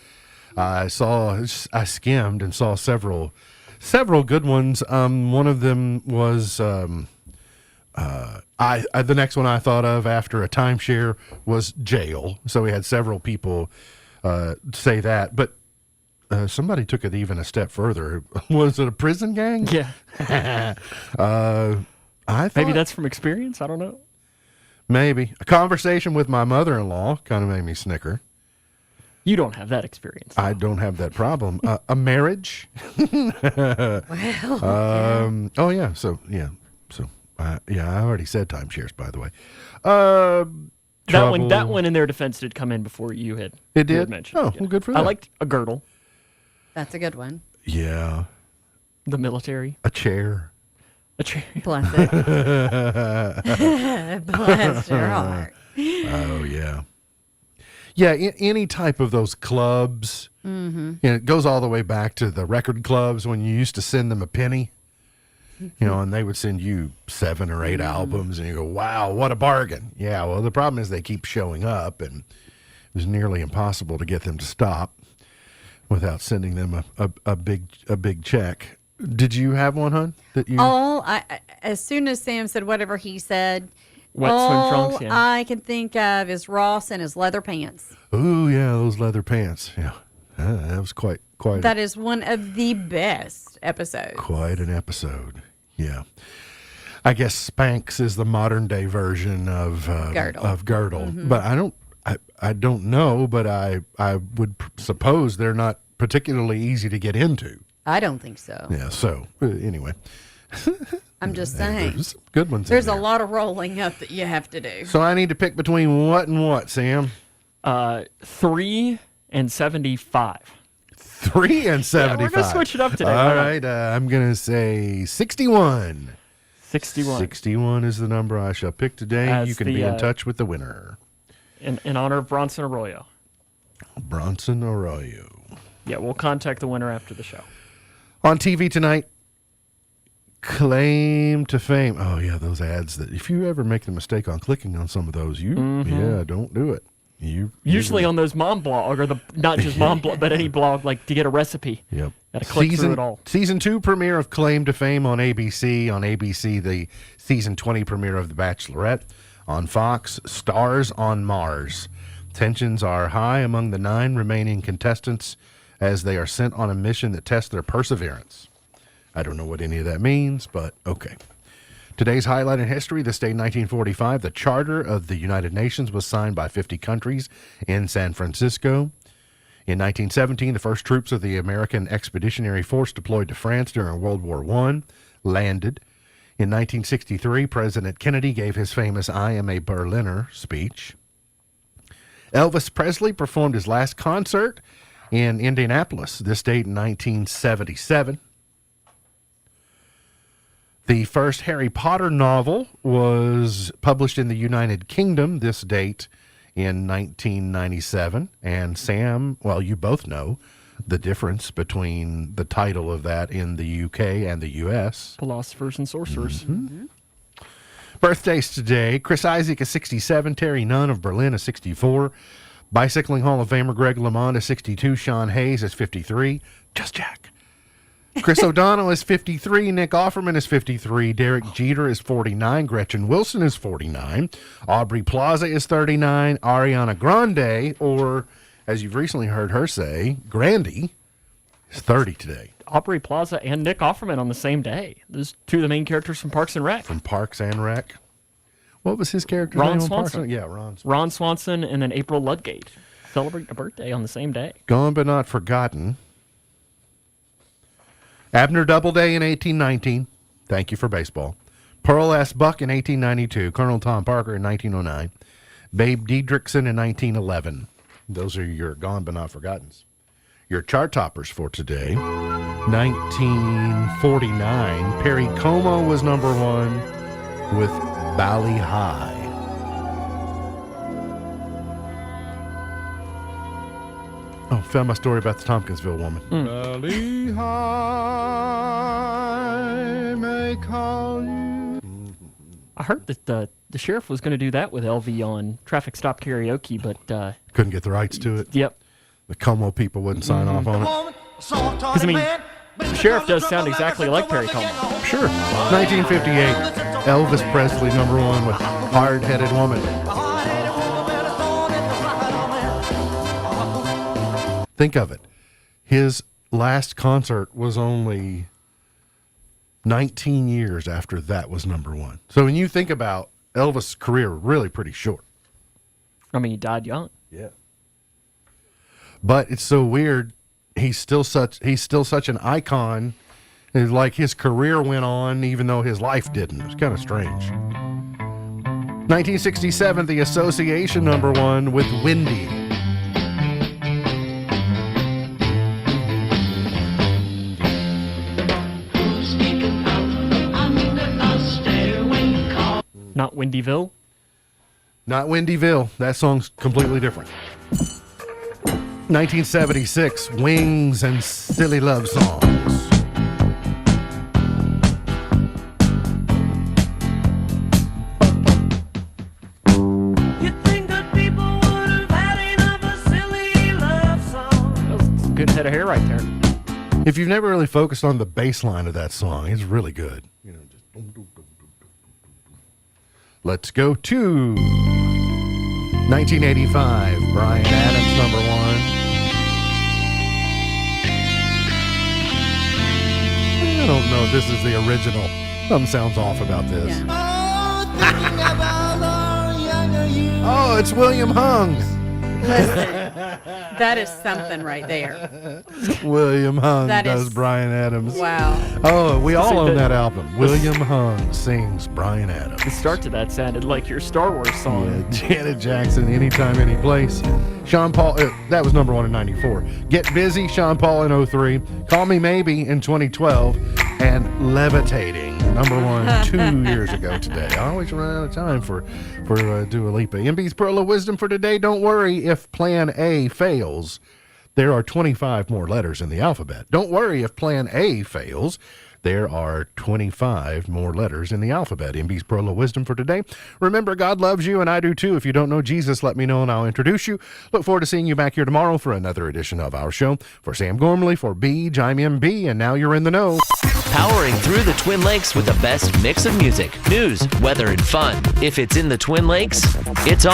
Speaker 1: I skimmed and saw several good ones. One of them was the next one I thought of after a timeshare was jail. So we had several people say that, but somebody took it even a step further. Was it a prison gang?
Speaker 3: Yeah.
Speaker 1: I thought
Speaker 3: Maybe that's from experience. I don't know.
Speaker 1: maybe a conversation with my mother-in-law kind of made me snicker.
Speaker 3: You don't have that experience.
Speaker 1: I don't have that problem. A marriage.
Speaker 2: Well,
Speaker 1: Oh yeah. So I already said timeshares, by the way.
Speaker 3: That one in their defense did come in before you had.
Speaker 1: It
Speaker 3: you
Speaker 1: did?
Speaker 3: had mentioned.
Speaker 1: Oh, well, good for
Speaker 3: I
Speaker 1: that.
Speaker 3: liked a girdle.
Speaker 2: that's a good one.
Speaker 1: Yeah.
Speaker 3: The military.
Speaker 1: A chair.
Speaker 3: A chair.
Speaker 2: Bless it. Bless your heart.
Speaker 1: Oh yeah. Yeah, any type of those clubs
Speaker 2: Mm-hmm.
Speaker 1: You know, it goes all the way back to the record clubs when you used to send them a penny, you know, and they would send you 7 or 8 albums, and you go, wow, what a bargain. Yeah, well, the problem is they keep showing up, and it was nearly impossible to get them to stop without sending them a big check. Did you have one, hon? That you?
Speaker 2: As soon as Sam said whatever he said,
Speaker 3: Wet swim
Speaker 2: all
Speaker 3: trunks, yeah.
Speaker 2: I can think of is Ross and his leather pants.
Speaker 1: Oh yeah, those leather pants. Yeah, that was quite.
Speaker 2: That is one of the best episodes.
Speaker 1: Quite an episode. Yeah. I guess Spanx is the modern day version of Girdle.
Speaker 2: Mm-hmm.
Speaker 1: But I don't know, but I would suppose they're not particularly easy to get into.
Speaker 2: I don't think so.
Speaker 1: Yeah. So anyway,
Speaker 2: I'm just saying.
Speaker 1: There's some good ones.
Speaker 2: There's
Speaker 1: in
Speaker 2: a
Speaker 1: there.
Speaker 2: lot of rolling up that you have to do.
Speaker 1: So I need to pick between what and what, Sam?
Speaker 3: 3 and 75.
Speaker 1: 3 and 75.
Speaker 3: Yeah, we're gonna switch it up today.
Speaker 1: All right. I'm gonna say 61.
Speaker 3: 61.
Speaker 1: 61 is the number I shall pick today.
Speaker 3: As
Speaker 1: you can
Speaker 3: the,
Speaker 1: be in touch with the winner.
Speaker 3: In honor of Bronson Arroyo.
Speaker 1: Bronson Arroyo.
Speaker 3: Yeah, we'll contact the winner after the show.
Speaker 1: On TV tonight, Claim to Fame. Oh, yeah, those ads that if you ever make the mistake on clicking on some of those, don't do it.
Speaker 3: Usually on those mom blog, or not just mom blog, but any blog, like to get a recipe.
Speaker 1: Yep.
Speaker 3: Gotta click through it all.
Speaker 1: Season 2 premiere of Claim to Fame on ABC. On ABC, the season 20 premiere of The Bachelorette. On Fox, Stars on Mars. Tensions are high among the 9 remaining contestants as they are sent on a mission that tests their perseverance. I don't know what any of that means, but okay. Today's highlight in history, this day in 1945, the Charter of the United Nations was signed by 50 countries in San Francisco. In 1917, the first troops of the American Expeditionary Force deployed to France during World War I landed. In 1963, President Kennedy gave his famous I Am a Berliner speech. Elvis Presley performed his last concert in Indianapolis, this date in 1977. The first Harry Potter novel was published in the United Kingdom, this date in 1997. And Sam, well, you both know the difference between the title of that in the UK and the US.
Speaker 3: Philosophers and Sorcerers.
Speaker 1: Mm-hmm. Birthdays today. Chris Isaak is 67. Terry Nunn of Berlin is 64. Bicycling Hall of Famer Greg LeMond is 62. Sean Hayes is 53. Just Jack. Chris O'Donnell is 53. Nick Offerman is 53. Derek Jeter is 49. Gretchen Wilson is 49. Aubrey Plaza is 39. Ariana Grande, or as you've recently heard her say, Grandy, is 30 today.
Speaker 3: Aubrey Plaza and Nick Offerman on the same day. Those two of the main characters from Parks and Rec.
Speaker 1: From Parks and Rec. What was his character
Speaker 3: Ron
Speaker 1: name on Parks
Speaker 3: Swanson.
Speaker 1: and- Yeah, Ron Swanson.
Speaker 3: Ron Swanson and then April Ludgate celebrate a birthday on the same day.
Speaker 1: Gone but not forgotten. Abner Doubleday in 1819. Thank you for baseball. Pearl S. Buck in 1892. Colonel Tom Parker in 1909. Babe Diedrichson in 1911. Those are your gone but not forgottens. Your chart toppers for today. 1949. Perry Como was number 1 with Bally High. Oh, found my story about the Tompkinsville woman. Bally High may call you.
Speaker 3: I heard that the sheriff was going to do that with LV on Traffic Stop Karaoke, but
Speaker 1: Couldn't get the rights to it.
Speaker 3: Yep.
Speaker 1: The Como people wouldn't sign off on it.
Speaker 3: Because, I mean, the sheriff does sound exactly like Perry Como.
Speaker 1: Sure. 1958. Elvis Presley, number 1 with Hard-Headed Woman. Think of it. His last concert was only 19 years after that was number 1. So when you think about Elvis' career, really pretty short.
Speaker 3: I mean, he died young.
Speaker 1: Yeah. But it's so weird. He's still such an icon. It's like his career went on even though his life didn't. It's kind of strange. 1967, The Association, number 1 with Wendy.
Speaker 3: Not Wendyville?
Speaker 1: Not Wendyville. That song's completely different. 1976, Wings and Silly Love Songs.
Speaker 3: Good head of hair right there.
Speaker 1: If you've never really focused on the bass line of that song, it's really good. You know, just let's go to 1985, Bryan Adams, number one. I don't know if this is the original. Something sounds off about this. Oh, it's William Hung.
Speaker 2: Listen, that is something right there.
Speaker 1: William Hung
Speaker 2: That
Speaker 1: does
Speaker 2: is-
Speaker 1: Bryan Adams.
Speaker 2: Wow.
Speaker 1: Oh, we all
Speaker 3: See,
Speaker 1: own
Speaker 3: the-
Speaker 1: that album. William Hung sings Bryan Adams.
Speaker 3: The start to that sounded like your Star Wars song.
Speaker 1: Yeah, Janet Jackson, Anytime, Any Place. Sean Paul, that was number one in 94. Get Busy, Sean Paul in 03. Call Me Maybe in 2012. And Levitating, number one 2 years ago today. I always run out of time for Dua Lipa. MB's Pearl of Wisdom for today. Don't worry if Plan A fails. There are 25 more letters in the alphabet. Don't worry if Plan A fails. There are 25 more letters in the alphabet. MB's Pearl of Wisdom for today. Remember, God loves you, and I do too. If you don't know Jesus, let me know, and I'll introduce you. Look forward to seeing you back here tomorrow for another edition of our show. For Sam Gormley, for Beej, I'm MB, and now you're in the know.
Speaker 5: Powering through the Twin Lakes with the best mix of music, news, weather, and fun. If it's in the Twin Lakes, it's on.